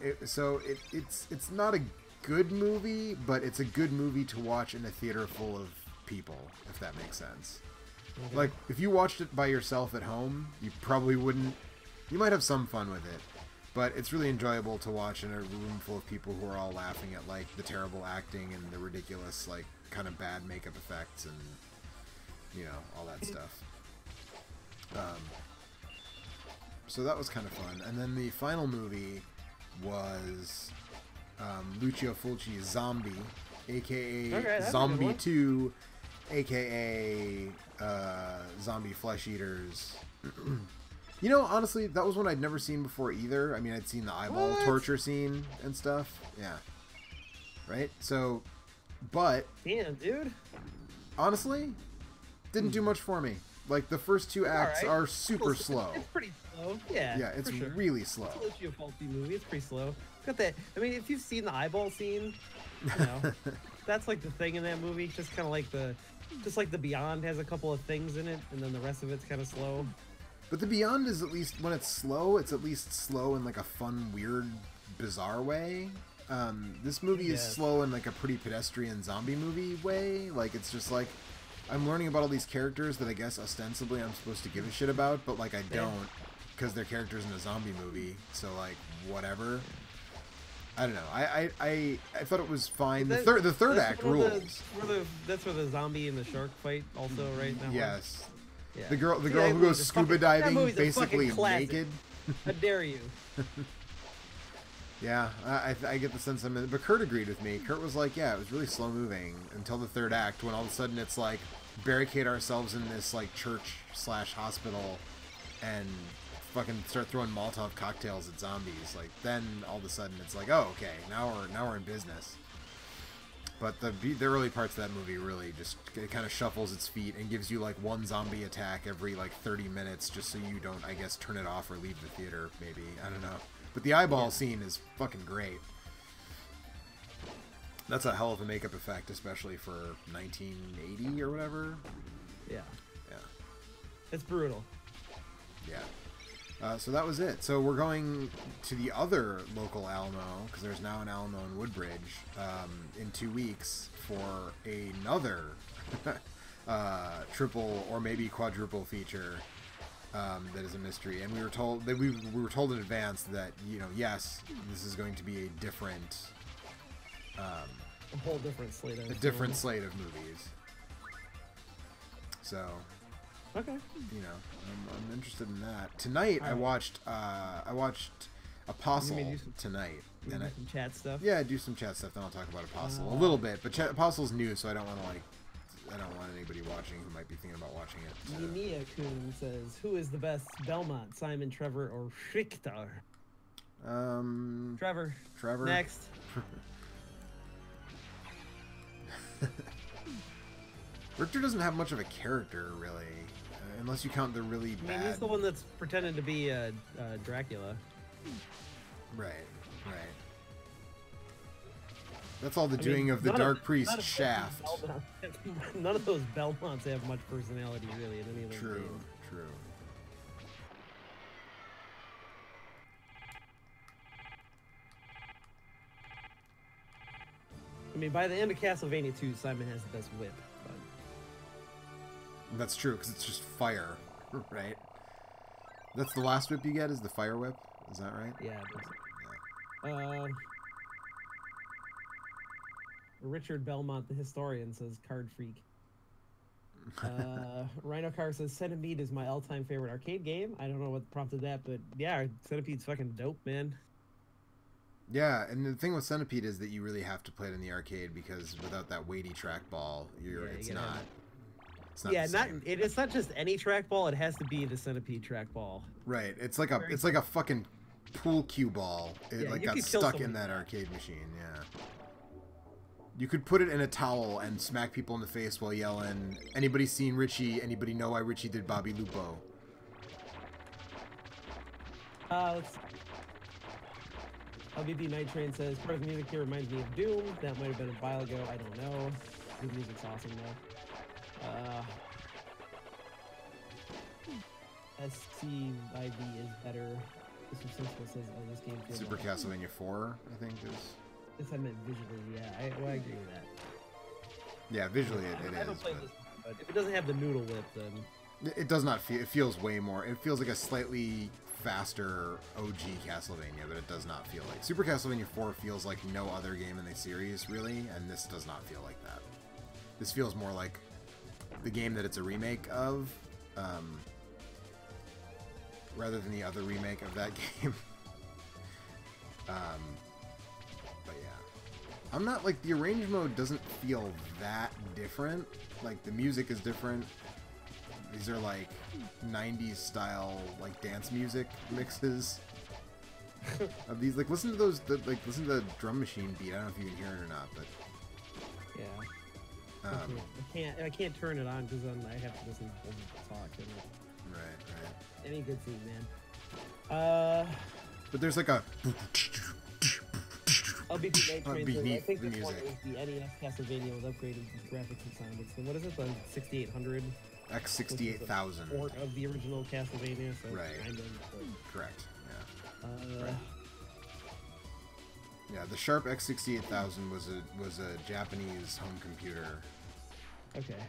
it's not a good movie, but it's a good movie to watch in a theater full of people, if that makes sense. Okay. Like, if you watched it by yourself at home, you probably wouldn't... You might have some fun with it, but it's really enjoyable to watch in a room full of people who are all laughing at, like, the terrible acting and the ridiculous, like, kind of bad makeup effects and, you know, all that stuff. So that was kind of fun. And then the final movie was Lucio Fulci's Zombie, a.k.a. Zombie 2, a.k.a. Zombie Flesh Eaters. You know, honestly, that was one I'd never seen before either. I mean, I'd seen the eyeball torture scene and stuff. Yeah. Right? So, but... Damn, dude. Honestly, didn't do much for me. Like, the first two acts are super slow. It's pretty slow. Yeah. Yeah, it's really slow. It's a Lucio Fulci movie. It's pretty slow. Got that. I mean, if you've seen the eyeball scene, you know, that's like the thing in that movie. Just kind of like the Beyond has a couple of things in it, and then the rest of it's kind of slow. But the Beyond is at least, when it's at least slow in like a fun, weird, bizarre way. This movie is slow in like a pretty pedestrian zombie movie way. Like, it's just like, I'm learning about all these characters that I guess ostensibly I'm supposed to give a shit about, but like I don't, because they're characters in a zombie movie. So like, whatever. I don't know. I thought it was fine. The third act rules. That's where the zombie and the shark fight also, right? That yes. One? Yeah. The girl who goes scuba diving basically naked. How dare you? Yeah, I get the sense I'm in, but Kurt agreed with me. Kurt was like, yeah, it was really slow moving until the third act, when all of a sudden it's like, barricade ourselves in this like church/hospital and fucking start throwing Molotov cocktails at zombies. Like, then all of a sudden it's like, oh, okay, now we're in business. But the early parts of that movie really just, it kind of shuffles its feet and gives you like one zombie attack every like 30 minutes just so you don't, I guess, turn it off or leave the theater, maybe. I don't know. But the eyeball scene is fucking great. That's a hell of a makeup effect, especially for 1980 or whatever. Yeah. Yeah. It's brutal. Yeah. So that was it. So we're going to the other local Alamo, because there's now an Alamo in Woodbridge, in 2 weeks for another triple or maybe quadruple feature. That is a mystery, and we were told that we were told in advance that, you know, yes, this is going to be a different, a whole different slate of slate of movies. So, okay, you know, I'm interested in that. Tonight I watched Apostle tonight, and do some chat stuff. Yeah, do some chat stuff. Then I'll talk about Apostle a little bit, but Apostle's new, so I don't want to I don't want anybody watching who might be thinking about watching it. Yamiya Kun says, "Who is the best, Belmont, Simon, Trevor, or Richter?" Trevor. Next. Richter doesn't have much of a character, really, unless you count the really bad. I mean, he's the one that's pretending to be Dracula. Right. That's all the doing of the Dark Priest Shaft. None of those Belmonts have much personality, really, in any of those games. True. I mean, by the end of Castlevania 2, Simon has the best whip. But... That's true, because it's just fire, right? That's the last whip you get, is the fire whip? Is that right? Yeah. Richard Belmont, the historian, says card freak. Rhino Car says Centipede is my all-time favorite arcade game. I don't know what prompted that, but yeah, Centipede's fucking dope, man. Yeah, and the thing with Centipede is that you really have to play it in the arcade because without that weighty trackball, it's not. Yeah, it's not just any trackball. It has to be the Centipede trackball. Right. It's like a fucking pool cue ball. It like got stuck in that arcade machine. Yeah. You could put it in a towel and smack people in the face while yelling, "Anybody seen Richie? Anybody know why Richie did Bobby Lupo?" Let's see. LBB Night Train says, part of the music here reminds me of Doom. That might have been a while ago. I don't know. The music's awesome, though. SCIV is better. Mr. Sensible says, oh, this game feels Super Castlevania 4, I think, is... This I meant visually, yeah. I agree with that. Yeah, visually it is. I haven't played this one, but if it doesn't have the noodle whip, then... It does not feel... It feels way more... It feels like a slightly faster OG Castlevania, but it does not feel like... Super Castlevania 4 feels like no other game in the series, really, and this does not feel like that. This feels more like the game that it's a remake of, rather than the other remake of that game. But yeah. I'm not, like, the arrange mode doesn't feel that different. Like, the music is different. These are, like, 90s style, like, dance music mixes of these. Like, listen to those, listen to the drum machine beat. I don't know if you can hear it or not, but... Yeah. I can't turn it on because then I have to listen to them talk. Right. Any good scene, man. But there's like a... LBP Night Train says, I think the this one music. is the NES Castlevania with upgraded graphics and sound. It's the, what is it, the 6800? X68000. Port of the original Castlevania, so right. Kind of, correct, yeah. right. Yeah, the Sharp X68000 was a Japanese home computer. Okay.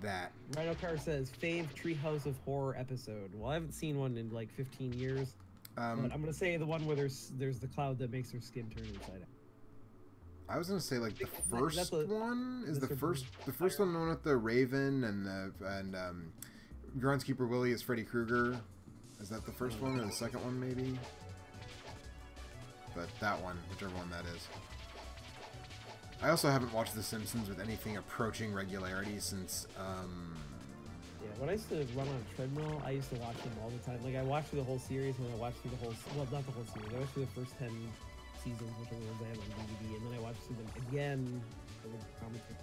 That Rhino Car says fave Treehouse of Horror episode. Well, I haven't seen one in like 15 years. But I'm gonna say the one where there's the cloud that makes her skin turn inside out. I was gonna say like the first one is the first one, the one with the Raven and Groundskeeper Willie is Freddy Krueger. Is that the first one or the second one maybe? But that one, whichever one that is. I also haven't watched The Simpsons with anything approaching regularity since, Yeah, when I used to run on a treadmill, I used to watch them all the time. Like, I watched through the whole series, and then I watched through the whole... Well, not the whole series. I watched through the first 10 seasons, whichever ones I have on DVD, and then I watched through them again for the commentary.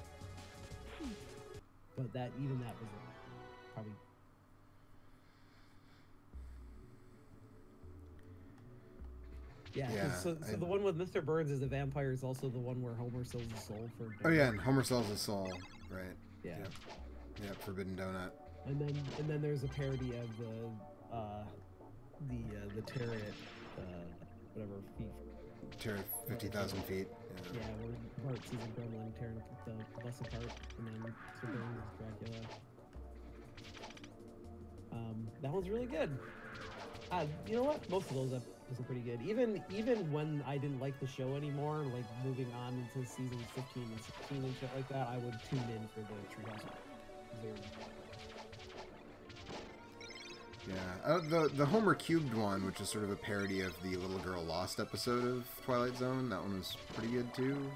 But even that was probably... Yeah, so the one with Mr. Burns as a vampire is also the one where Homer sells his soul for... Oh yeah, and Homer sells his soul, right. Yeah. Yeah, Forbidden Donut. And then there's a parody of the Tarot, whatever, feet. Tarot 50,000 feet. Yeah, where Bart sees a gremlin tearing the bus apart, and then Mr. Burns is Dracula. That one's really good. You know what? Most of those episodes are pretty good. Even when I didn't like the show anymore, like moving on into seasons 15 and 16 and shit like that, I would tune in for the Treehouse. Yeah, the Homer Cubed one, which is sort of a parody of the Little Girl Lost episode of Twilight Zone, that one was pretty good too.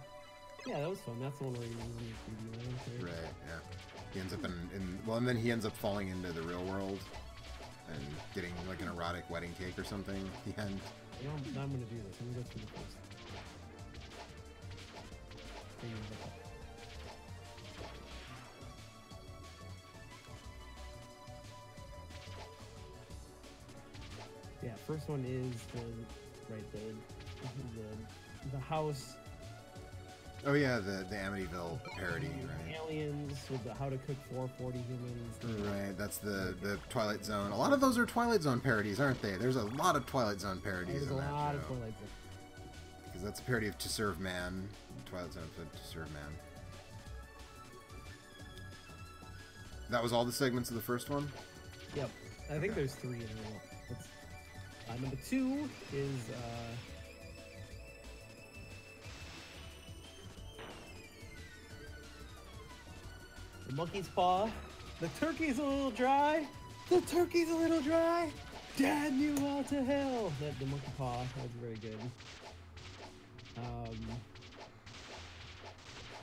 Yeah, that was fun. That's the one where he was in the 3D land. Right, yeah. He ends up and then he ends up falling into the real world and getting like an erotic wedding cake or something at the end. You know, I'm gonna do this. I'm gonna go through the first. Yeah, first one is the house. Oh yeah, the Amityville parody, right? Aliens with the How to Cook 440 Humans. Right, that's the Twilight Zone. A lot of those are Twilight Zone parodies, aren't they? There's a lot of Twilight Zone parodies in that show. There's a lot of Twilight Zone. Because that's a parody of To Serve Man. Twilight Zone episode To Serve Man. That was all the segments of the first one? Yep. I think there's 3 in there. Number 2 is the monkey's paw. The turkey's a little dry. The turkey's a little dry. Damn you all to hell. The monkey paw. That was very good.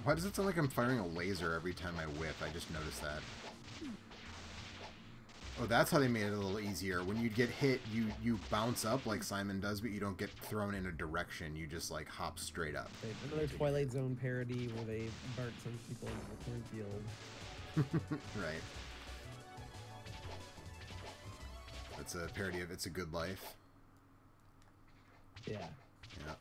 Why does it sound like I'm firing a laser every time I whip? I just noticed that. Oh, that's how they made it a little easier. When you get hit, you bounce up like Simon does, but you don't get thrown in a direction. You just like hop straight up. Another Twilight Zone parody where they burnt some people in the cornfield. Right. It's a parody of It's a Good Life. Yeah. Yeah.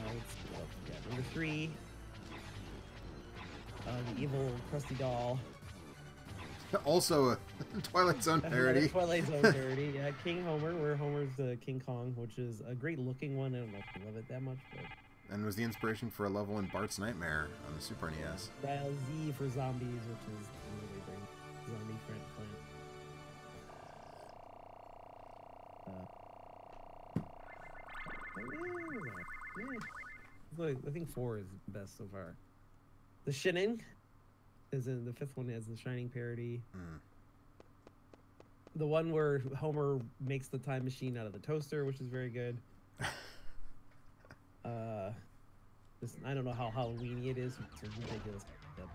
Let's go up. Yeah, number 3. The evil crusty doll. Also a Twilight Zone parody. Twilight Zone parody. Yeah, King Homer, where Homer's King Kong, which is a great looking one. I don't know if I love it that much, but. And was the inspiration for a level in Bart's Nightmare on the Super NES. Dial Z for zombies, which is really great. Zombie friend plant. I think 4 is the best so far. The Shining is in the 5th one has the Shining parody. The one where Homer makes the time machine out of the toaster, which is very good. I don't know how Halloweeny it is. It's ridiculous, but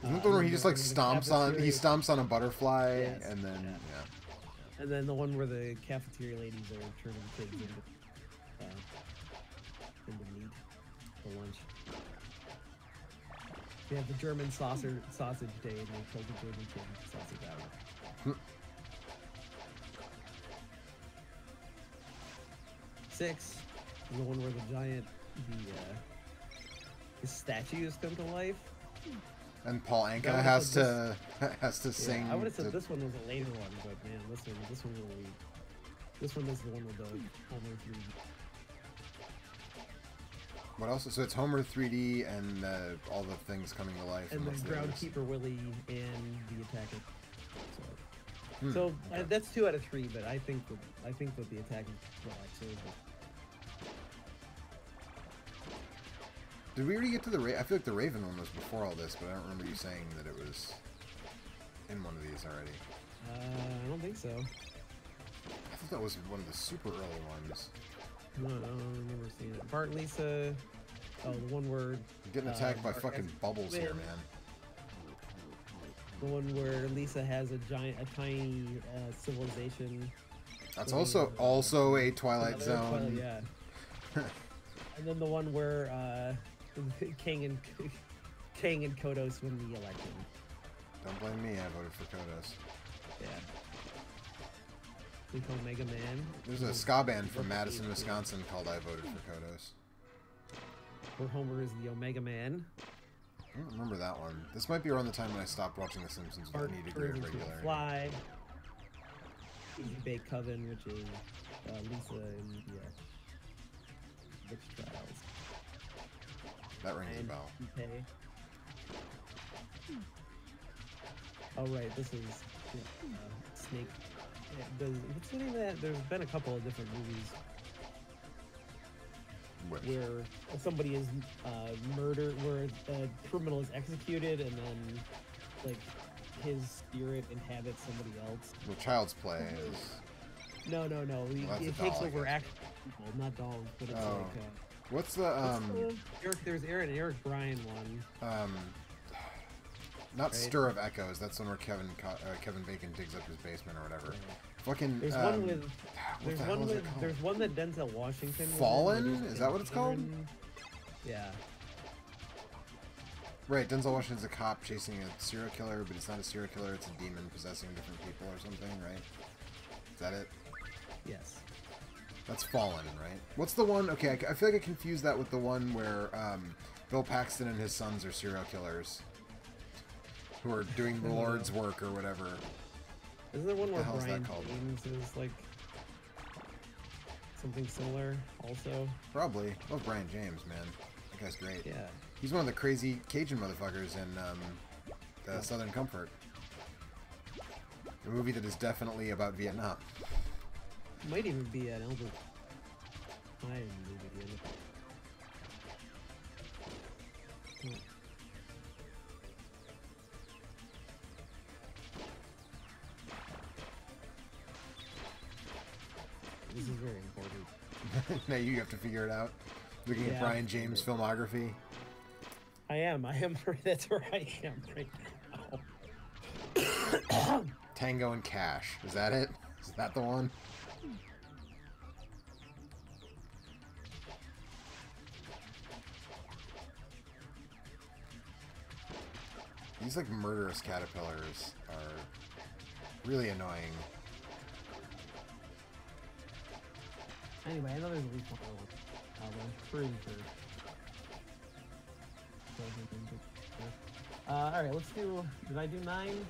isn't that the one where he just like stomps on a butterfly and then and then the one where the cafeteria ladies are turning kids into meat for lunch. They have the German sausage day, and they kill the German kid with sausage out. 6 is the one where the giant the statues come to life. And Paul Anka has to sing. I would have said this one was a later one, but man, this one is the one with the Homer 3D. What else? So it's Homer 3D and all the things coming to life. And then Groundkeeper Willie and the Attacker. So okay. That's 2 out of 3, but I think that the Attacker actually. Did we already get to the I feel like the Raven one was before all this, but I don't remember you saying that it was in one of these already. I don't think so. I thought that was one of the super early ones. No, I don't remember seeing it. Bart and Lisa. Oh, the one where... I'm getting attacked by fucking bubbles here, man. The one where Lisa has a tiny civilization. That's also a Twilight Zone. Yeah. And then the one where King and Kodos win the election. Don't blame me, I voted for Kodos. Yeah. We call Mega Man. There's a ska band from Madison, Wisconsin called I Voted for Kodos. Where Homer is the Omega Man. I don't remember that one. This might be around the time when I stopped watching The Simpsons with any degree of regularity. Fly. Easy Bake Coven, which is Lisa and the Witch Trials. That rings a bell. Okay. Oh right, this is Snake. What's the name of that? There's been a couple of different movies where somebody is murdered, where a criminal is executed, and then like his spirit inhabits somebody else. Well, Child's Play is. No. It takes over actual people, not dolls, but it's what's the There's Eric Bryan one. Not right? Stir of Echoes. That's the one where Kevin Bacon digs up his basement or whatever. Fucking. There's one with. There's one that Denzel Washington. Fallen? Is that what it's called? Yeah. Right. Denzel Washington's a cop chasing a serial killer, but it's not a serial killer. It's a demon possessing different people or something, right? Is that it? Yes. That's Fallen, right? What's the one? Okay, I feel like I confused that with the one where Bill Paxton and his sons are serial killers who are doing the Lord's work or whatever. Isn't there one where Brian James is like something similar also? Probably. Love Brian James, man. That guy's great. Yeah. He's one of the crazy Cajun motherfuckers in the Southern Comfort. A movie that is definitely about Vietnam. Might even be an Albert Ryan movie. This is very important. Now you have to figure it out. Looking at Brian James' filmography. I am. That's where I am right now. Tango and Cash. Is that it? Is that the one? These like murderous caterpillars are really annoying. Anyway, I know there's at least one more. I'm pretty sure. Alright, let's do... Did I do 9?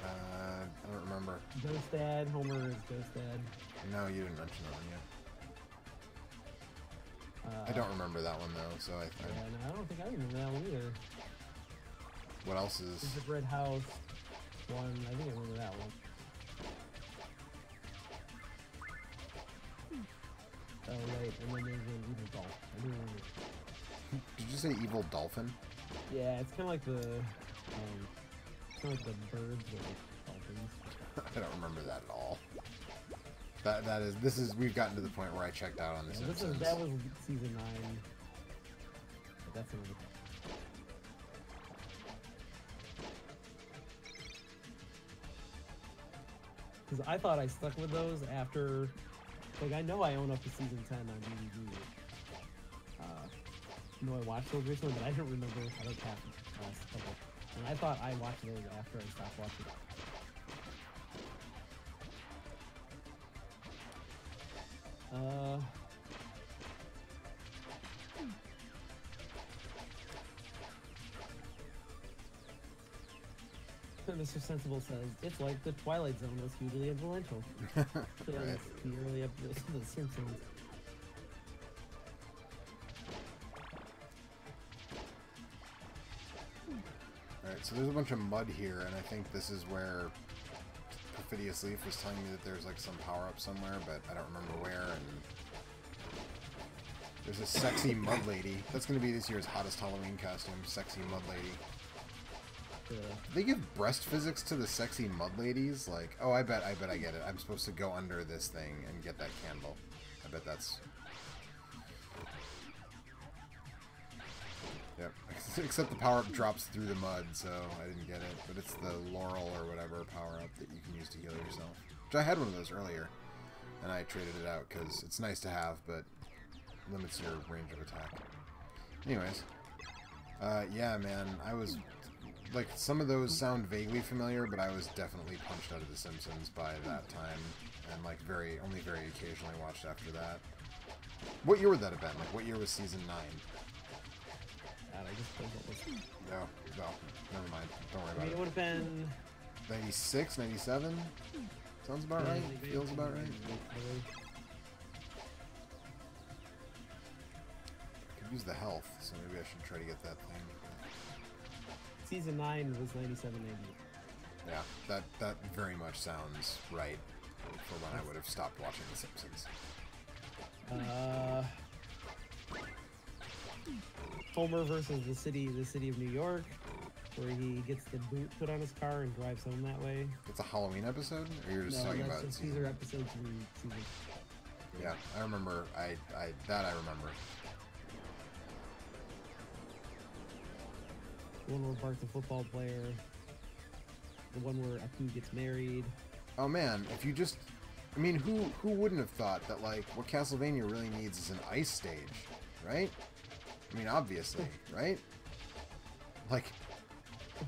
I don't remember. Ghost Dad. Homer is Ghost Dad. No, you didn't mention that one yet. I don't remember that one though, so I no, I don't think I remember that one either. What else is... There's a Red House one. I think I remember that one. Oh, right. And then there's an Evil Dolphin. I do remember. Did you say Evil Dolphin? Yeah, it's kind of like the... kind of like the birds or dolphins. I don't remember that at all. We've gotten to the point where I checked out on The Simpsons. That was season 9. But that's another... Because I thought I stuck with those after... Like, I know I own up to season 10 on DVD. I know I watched those recently, but I didn't remember how they happened last couple. And I thought I watched those after I stopped watching. Mr. Sensible says, it's like the Twilight Zone was hugely influential. Right. The early episodes of The Simpsons. Alright, so there's a bunch of mud here, and I think this is where Perfidious Leaf was telling me that there's like some power-up somewhere, but I don't remember where, and there's a sexy mud lady. That's going to be this year's hottest Halloween costume, sexy mud lady. Yeah. They give breast physics to the sexy mud ladies? Like, oh, I bet I get it. I'm supposed to go under this thing and get that candle. I bet that's... Yep. Except the power-up drops through the mud, so I didn't get it. But it's the Laurel or whatever power-up that you can use to heal yourself. Which I had one of those earlier, and I traded it out because it's nice to have, but limits your range of attack. Anyways. Yeah, man, I was... Like, some of those sound vaguely familiar, but I was definitely punched out of The Simpsons by that time, and like only very occasionally watched after that. What year would that have been? Like, what year was season 9? God, I just played what was... No, never mind. Don't worry about I mean, it would have been... 96, 97? Sounds about right. Feels about right. I could use the health, so maybe I should try to get that thing. Season 9 was 97, 98. Yeah, that very much sounds right for when I would have stopped watching The Simpsons. Homer versus the city of New York, where he gets the boot put on his car and drives home that way. It's a Halloween episode, or you're just talking about just, season? these are episodes from season. Yeah, I remember. I remember. The one where Bart's a football player. The one where Apu gets married. Oh man, if you just... I mean, who wouldn't have thought that, like, what Castlevania really needs is an ice stage, right? I mean, obviously, right? Like...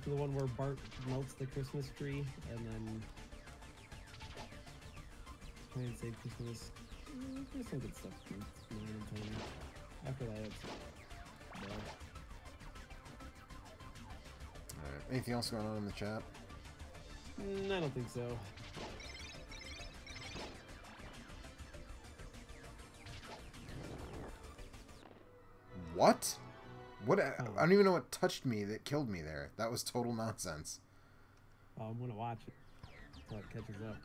The one where Bart melts the Christmas tree, and then... Try and save Christmas. There's some good stuff from 9 and 10. After that, it's... Alright, anything else going on in the chat? I don't think so. What? What? I don't even know what touched me that killed me there. That was total nonsense. Oh, I'm gonna watch it until it catches up.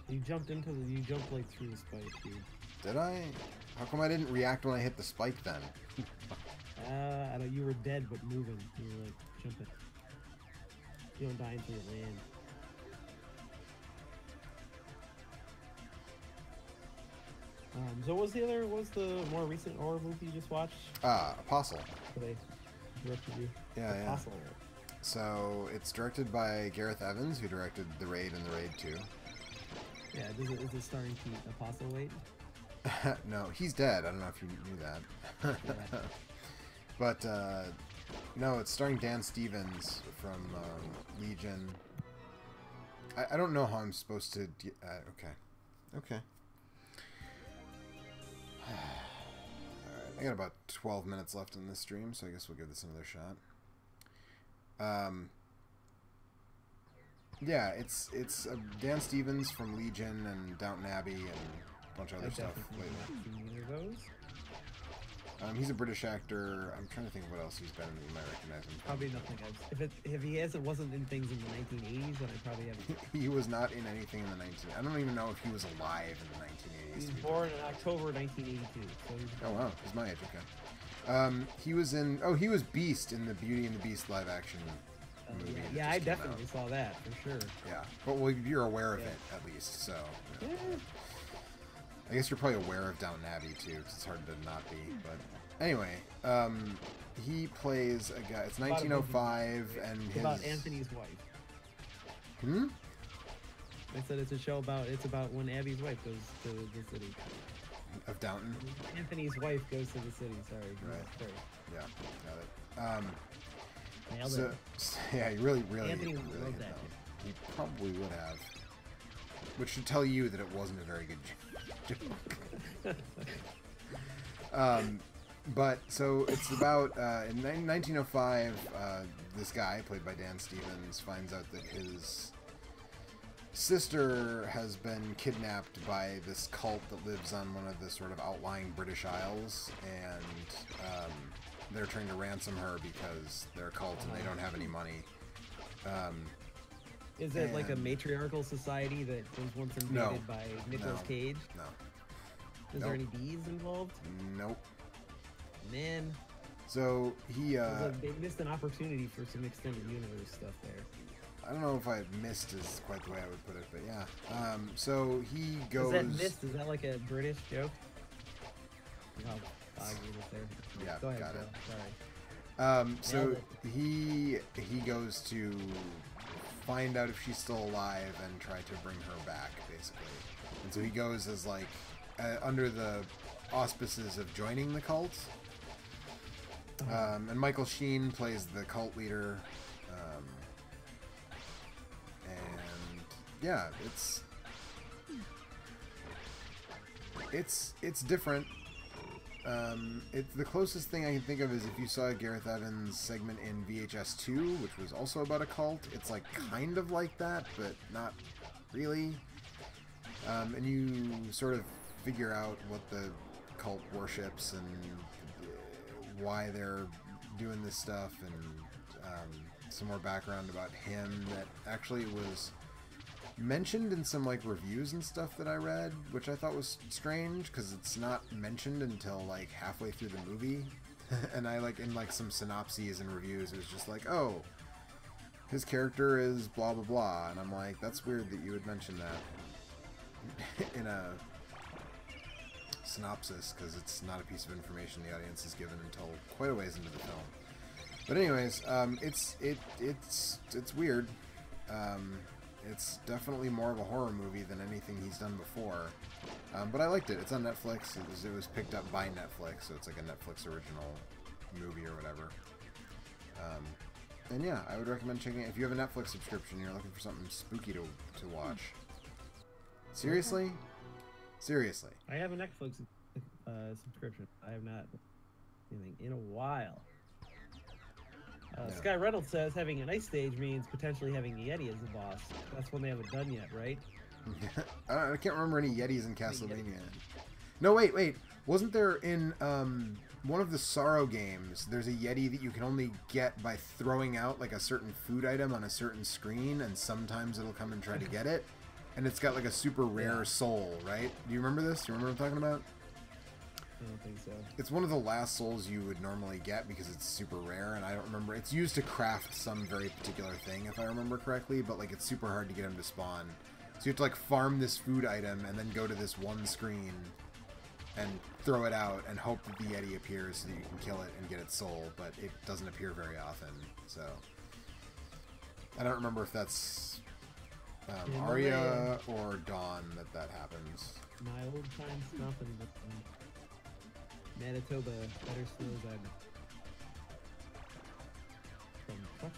You jumped like through the spike, dude. Did I? How come I didn't react when I hit the spike then? I don't. You were dead but moving. You were like jumping. You don't die until you land. So what was the more recent horror movie you just watched? Apostle. Today, directed you. Yeah, Apostle. Yeah. So it's directed by Gareth Evans, who directed The Raid and The Raid 2. Yeah, is it starring Pete Apostle Wait? No, he's dead. I don't know if you knew that. Yeah. But no, it's starring Dan Stevens from Legion. I don't know how I'm supposed to. Okay. Alright, I got about 12 minutes left in this stream, so I guess we'll give this another shot. Yeah, it's Dan Stevens from Legion and Downton Abbey and a bunch of other stuff. He's a British actor. I'm trying to think of what else he's been in. You might recognize him. Probably nothing else. If he wasn't in things in the 1980s, then I probably haven't. He was not in anything in the 1980s. I don't even know if he was alive in the 1980s. He was born in October 1982. So oh wow, he's my age. Okay. He was in. Oh, he was Beast in the Beauty and the Beast live action movie. Yeah, I definitely saw that for sure. Yeah, but well, you're aware of it at least, so. You know. Yeah. I guess you're probably aware of Downton Abbey too, because it's hard to not be. But anyway, he plays a guy. It's 1905, and his. About Anthony's wife. Hmm. I said it's a show about. It's about when Abby's wife goes to the city. Of Downton. Anthony's wife goes to the city. Sorry. Right. Sorry. Yeah, got it. Nailed it. Yeah, he really Anthony hit loved that. that. He probably would have. Which should tell you that it wasn't a very good joke. But so it's about in 1905, this guy played by Dan Stevens finds out that his sister has been kidnapped by this cult that lives on one of the sort of outlying British Isles, and they're trying to ransom her because they're a cult and they don't have any money. Is it like a matriarchal society that was once invaded by Nicolas Cage? No. Is there any bees involved? Nope. Man. So he they missed an opportunity for some extended universe stuff there. I don't know if I missed is quite the way I would put it, but yeah. So he goes. Is that missed? Is that like a British joke? No, I agree with there. Yeah, go ahead, got it. Sorry. So he goes to find out if she's still alive and try to bring her back, basically. And so he goes as like under the auspices of joining the cult. And Michael Sheen plays the cult leader. And yeah, it's different. It's the closest thing I can think of is if you saw Gareth Evans' segment in VHS 2, which was also about a cult. It's like kind of like that, but not really. And you sort of figure out what the cult worships and why they're doing this stuff, and some more background about him that actually was mentioned in some like reviews and stuff that I read, which I thought was strange because it's not mentioned until like halfway through the movie. And I like in like some synopses and reviews it was just like, oh, his character is blah blah blah, and I'm like, that's weird that you would mention that in a synopsis, because it's not a piece of information the audience is given until quite a ways into the film. But anyways, it's weird. It's definitely more of a horror movie than anything he's done before. But I liked it. It's on Netflix. It was picked up by Netflix, so it's like a Netflix original movie or whatever. And yeah, I would recommend checking it. If you have a Netflix subscription, you're looking for something spooky to watch. Seriously? Seriously. I have a Netflix subscription. I have not anything in a while. Sky Reynolds says having an ice stage means potentially having the Yeti as the boss. That's one they haven't done yet, right? I can't remember any Yetis in Castlevania. No, wait. Wasn't there in one of the Sorrow games, there's a Yeti that you can only get by throwing out like a certain food item on a certain screen, and sometimes it'll come and try to get it. And it's got like a super rare soul, right? Do you remember this? Do you remember what I'm talking about? I don't think so. It's one of the last souls you would normally get because it's super rare, and I don't remember. It's used to craft some very particular thing, if I remember correctly, but like it's super hard to get them to spawn. So you have to like farm this food item and then go to this one screen and throw it out and hope that the Yeti appears so that you can kill it and get its soul, but it doesn't appear very often. So I don't remember if that's Arya or Dawn that happens. My old time stomping with Manitoba, better still as I'm from fuck.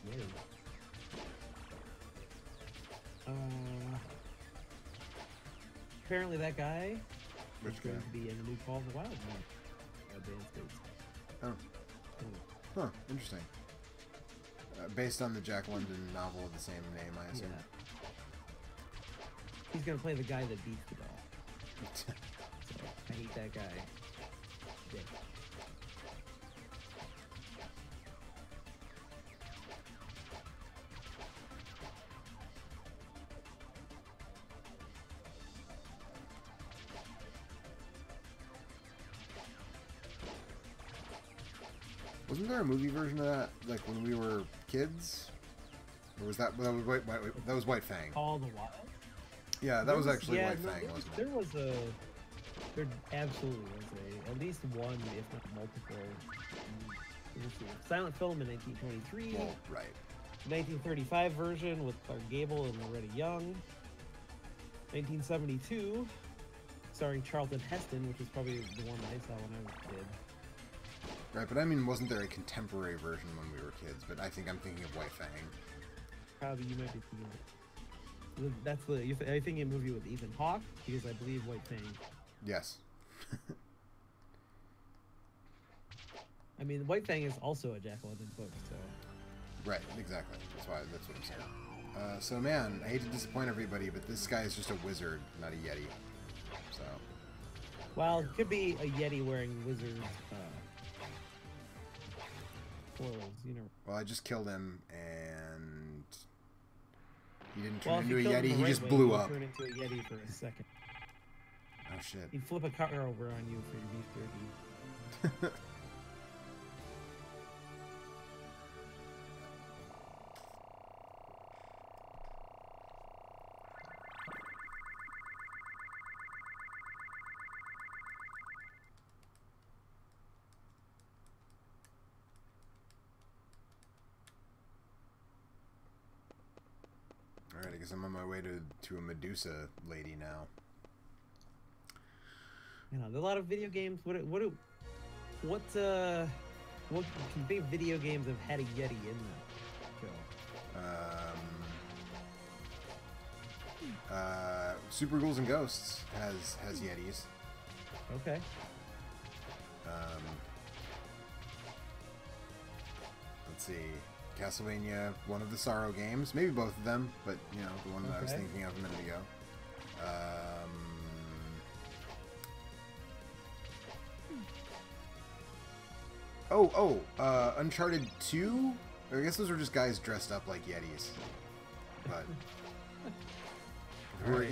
Where? Apparently that guy is going to be in the new Call of the Wild Advanced States. Oh. Huh, interesting. Based on the Jack London novel of the same name, I assume. Yeah. He's going to play the guy that beats the doll. So, I hate that guy. Yeah. Wasn't there a movie version of that, like when we were kids? Or was that was White Fang? Call the Wild? Yeah, that was actually White Fang, wasn't it? There absolutely was at least one, if not multiple, silent film in 1923. Well, right. 1935 version with Clark Gable and Loretta Young. 1972, starring Charlton Heston, which is probably the one that I saw when I was a kid. Right, but I mean, wasn't there a contemporary version when we were kids? But I think I'm thinking of White Fang. Probably you might be thinking of it. That's I think a movie with Ethan Hawke, because I believe White Fang. Yes. I mean, White Fang is also a Jack London book, so. Right, exactly. That's what I'm saying. So, man, I hate to disappoint everybody, but this guy is just a wizard, not a Yeti. So. Well, it could be a Yeti wearing wizard clothes, you know. Well, I just killed him, and he didn't turn into a Yeti. He just blew up. Turn into a Yeti for a second. Oh shit! He'd flip a car over on you for your beef jerky. Alright, I guess I'm on my way to a Medusa lady now. You know, there are a lot of video games. What big video games have had a Yeti in them? Super Ghouls and Ghosts has Yetis. Okay. Let's see. Castlevania, one of the Sorrow games, maybe both of them, but you know, the one that I was thinking of a minute ago. Uncharted 2? I guess those were just guys dressed up like Yetis. But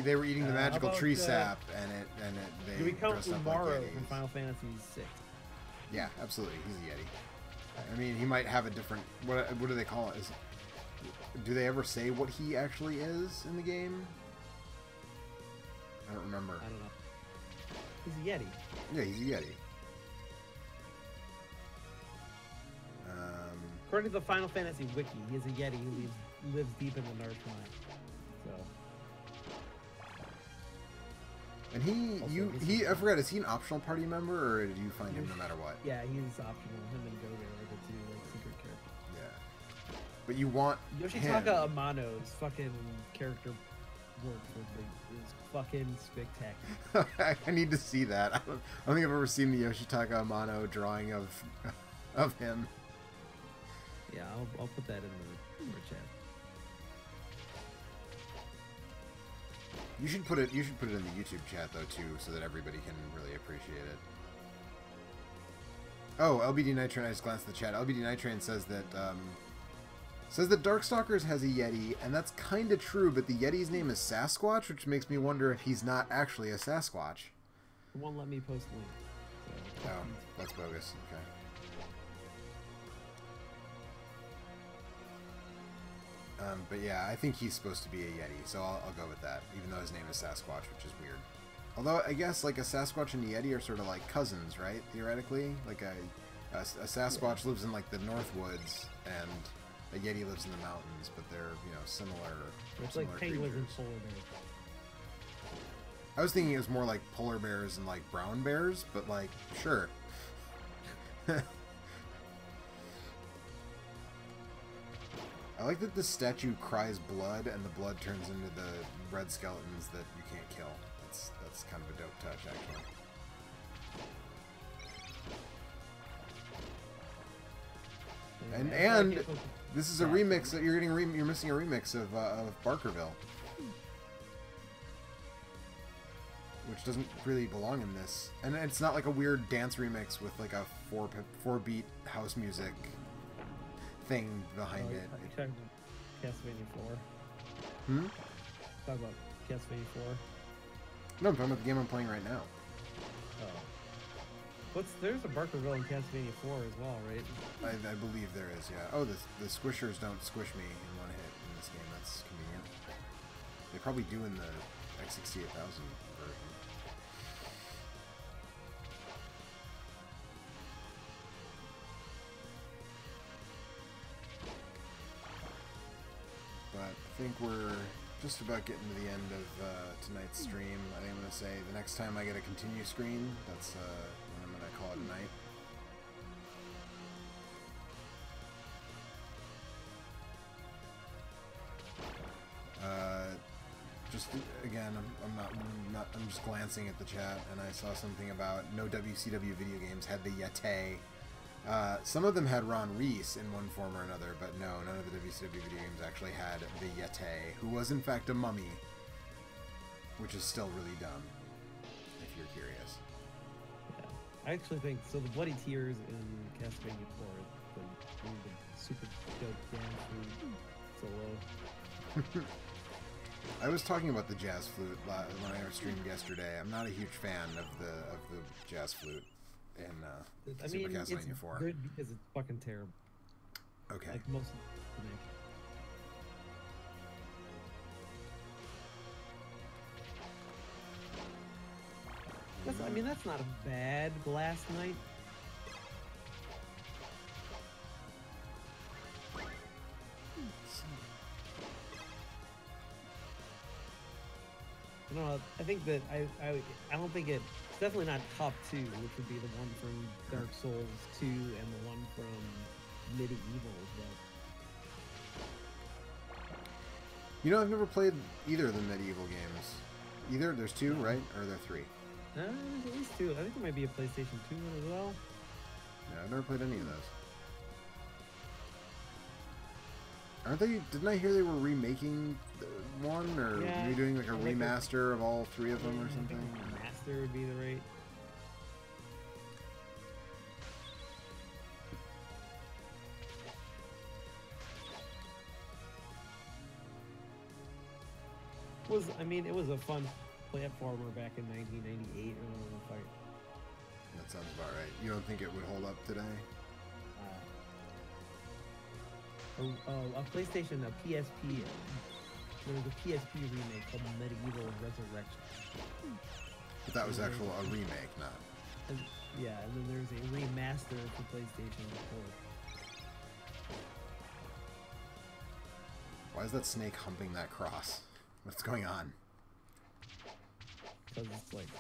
they were eating the magical tree sap, and they do we count dressed up Umaro like Yetis. from Final Fantasy VI? Yeah, absolutely. He's a Yeti. I mean, he might have a different... What do they call it? Do they ever say what he actually is in the game? I don't remember. I don't know. He's a Yeti. Yeah, he's a Yeti. According to the Final Fantasy wiki, he's a Yeti who lives deep in the North Mine. So. And I forgot, is he an optional party member, or did you find him no matter what? Yeah, he's optional. Him and Gogo are the two secret characters. Yeah. But you want Yoshitaka Amano's fucking character work is fucking spectacular. I need to see that. I don't think I've ever seen the Yoshitaka Amano drawing of him. Yeah, I'll put that in the chat. You should put it. You should put it in the YouTube chat though too, so that everybody can really appreciate it. Oh, LBD Nitrain. I just glanced at the chat. LBD Nitrain says that Darkstalkers has a Yeti, and that's kind of true. But the Yeti's name is Sasquatch, which makes me wonder if he's not actually a Sasquatch. It won't let me post a link. So. Oh, that's bogus. Okay. But yeah, I think he's supposed to be a Yeti, so I'll go with that, even though his name is Sasquatch, which is weird. Although, I guess, like, a Sasquatch and a Yeti are sort of like cousins, right? Theoretically? Like, a Sasquatch lives in, like, the North Woods, and a Yeti lives in the mountains, but they're, you know, similar. It's like penguins and polar bears. I was thinking it was more like polar bears and, like, brown bears, but, like, sure. I like that this statue cries blood, and the blood turns into the red skeletons that you can't kill. That's kind of a dope touch, actually. And this is a remix. You're missing a remix of Barkerville, which doesn't really belong in this. And it's not like a weird dance remix with like a 4-beat house music thing behind it. Talking about Castlevania 4. Talk about Castlevania 4. No, I'm talking about the game I'm playing right now. Oh. There's a Barkerville in Castlevania 4 as well, right? I believe there is, yeah. Oh, the squishers don't squish me in one hit in this game. That's convenient. They probably do in the X68000 version. But I think we're just about getting to the end of tonight's stream. I think I'm going to say the next time I get a continue screen, that's when I'm going to call it a night. Just again, I'm just glancing at the chat, and I saw something about no WCW video games had the Yeti. Some of them had Ron Reese in one form or another, but no, none of the WCW video games actually had the Yeti, who was in fact a mummy, which is still really dumb, if you're curious. Yeah. I actually think, so the Bloody Tears in Castlevania 4 is one of the super dope dance solo. I was talking about the jazz flute when I streamed yesterday. I'm not a huge fan of the jazz flute in Super Castlevania 4. It's good because it's fucking terrible. Okay. Like most of the I mean, that's not a bad Last Night. No, I think that I don't think it's definitely not top 2, which would be the one from Dark Souls 2 and the one from Medieval. But you know, I've never played either of the Medieval games. There's 2, right? Or are there 3? There's at least 2. I think there might be a PlayStation 2 one as well. Yeah, I've never played any of those. Aren't they? Didn't I hear they were remaking one, or redoing like a remaster of all 3 of them, or something? Remaster would be the right. It was a fun platformer back in 1998 or whatever. That sounds about right. You don't think it would hold up today? A PlayStation, a PSP. There was a PSP remake called Medieval Resurrection. But that was actual a remake, not. And then there's a remaster for PlayStation 4. Why is that snake humping that cross? What's going on? Because it's like.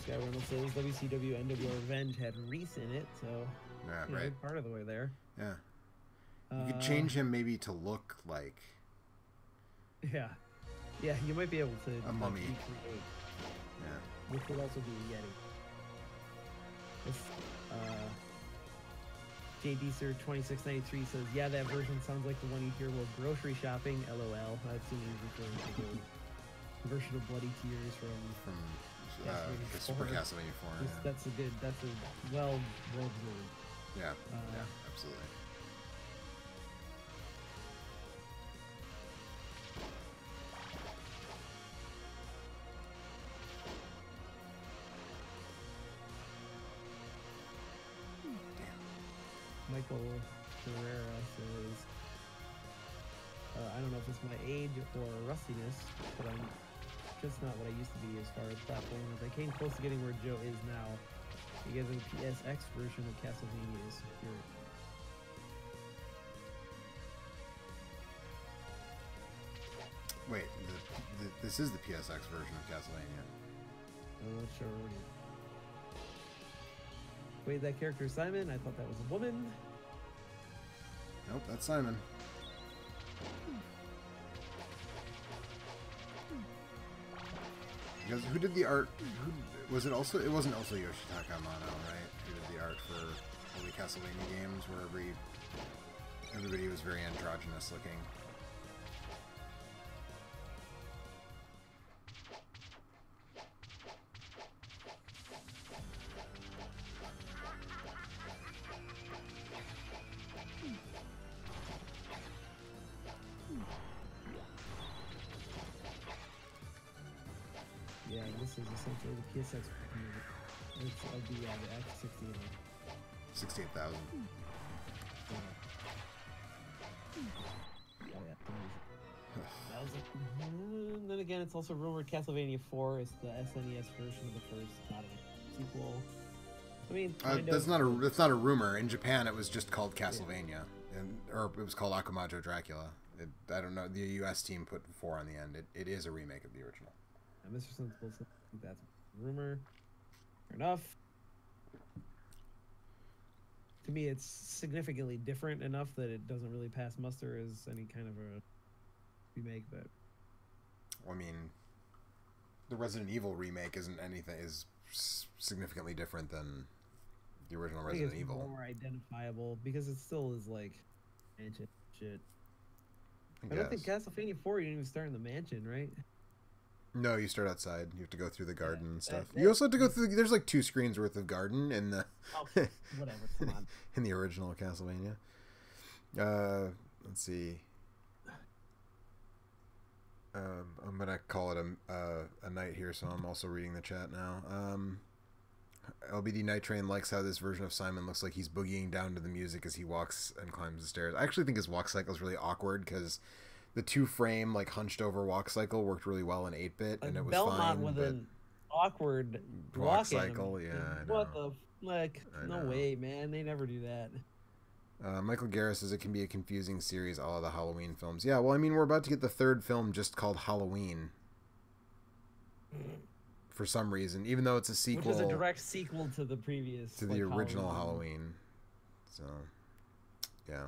Reynolds says WCW NWO Revenge had Reese in it, so right. Part of the way there. Yeah. You could change him maybe to look like. Yeah, you might be able to. A mummy. Yeah. Which would also be a Yeti. If, JD Sir 2693 says, yeah, that version sounds like the one you hear while grocery shopping. LOL. I've seen it referring to the version of Bloody Tears from Super Castlevania 4. Yeah. That's a well observed. Yeah. Yeah. Absolutely. Michael Herrera says, I don't know if it's my age or rustiness, but I'm just not what I used to be as far as platformers. I came close to getting where Joe is now. He gave a PSX version of Castlevania is superior. Wait, this is the PSX version of Castlevania. I'm not sure. Wait, that character is Simon? I thought that was a woman. Nope, that's Simon. Because who did the art? Who was it? Also, it wasn't also Yoshitaka Amano, right? Who did the art for all the Castlevania games, where everybody was very androgynous looking. Yeah, this is essentially the PSX. It's the X60. 68,000. Oh yeah. That was and then again, it's also rumored Castlevania 4 is the SNES version of the first, not a sequel. I mean, that's not a rumor. In Japan, it was just called Castlevania, or it was called Akumajo Dracula. I don't know. The U.S. team put 4 on the end. It is a remake of the original. Mr. Sensible says that's a rumor. Fair enough. To me, it's significantly different enough that it doesn't really pass muster as any kind of a remake. But I mean, the Resident Evil remake is significantly different than the original Resident Evil. More identifiable because it still is like mansion shit. I don't think Castlevania 4 you didn't even start in the mansion, right? No, you start outside. You have to go through the garden and stuff. You also have to go through. There's like 2 screens worth of garden in the. Oh, whatever. Come on. In the original Castlevania. Let's see. I'm gonna call it a night here, so I'm also reading the chat now. LBD Night Train likes how this version of Simon looks like he's boogieing down to the music as he walks and climbs the stairs. I actually think his walk cycle is really awkward because the 2-frame like hunched over walk cycle worked really well in 8-bit, and it was Belmont fine. With an awkward walk cycle, yeah. I know. What the no way, man! They never do that. Michael Garris says it can be a confusing series, all of the Halloween films. Yeah, well, I mean, we're about to get the 3rd film just called Halloween. For some reason, even though it's a sequel, which is a direct sequel to the previous, to the original Halloween. So, yeah.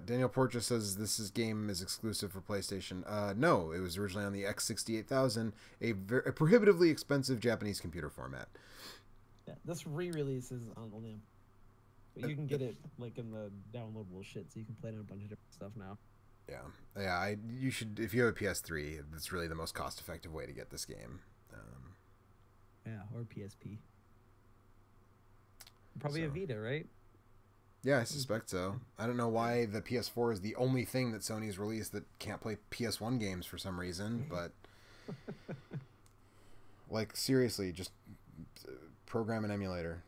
Daniel Portra says this game is exclusive for PlayStation. No, it was originally on the X68000, a prohibitively expensive Japanese computer format. Yeah, this re-release is on the limb. But you can get it like in the downloadable shit, so you can play it on a bunch of different stuff now. Yeah. You should, if you have a PS3, it's really the most cost-effective way to get this game. Yeah, or PSP. Probably a Vita, right? Yeah, I suspect so. I don't know why the PS4 is the only thing that Sony's released that can't play PS1 games for some reason, but like seriously, just program an emulator.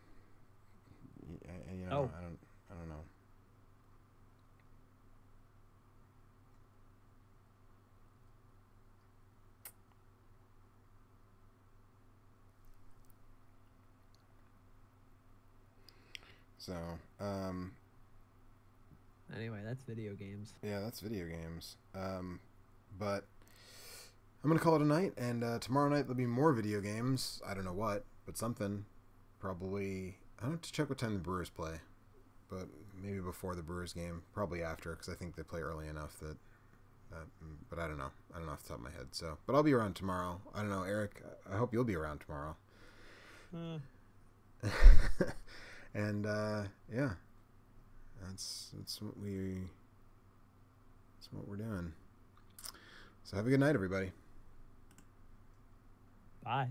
You know, I don't know. So, anyway, that's video games. Yeah, that's video games. But I'm going to call it a night, and tomorrow night there'll be more video games. I don't know what, but something. Probably, I don't have to check what time the Brewers play, but maybe before the Brewers game. Probably after, because I think they play early enough that But I don't know. I don't know off the top of my head. So, but I'll be around tomorrow. I don't know, Eric. I hope you'll be around tomorrow. And yeah, that's what we're doing. So have a good night, everybody. Bye.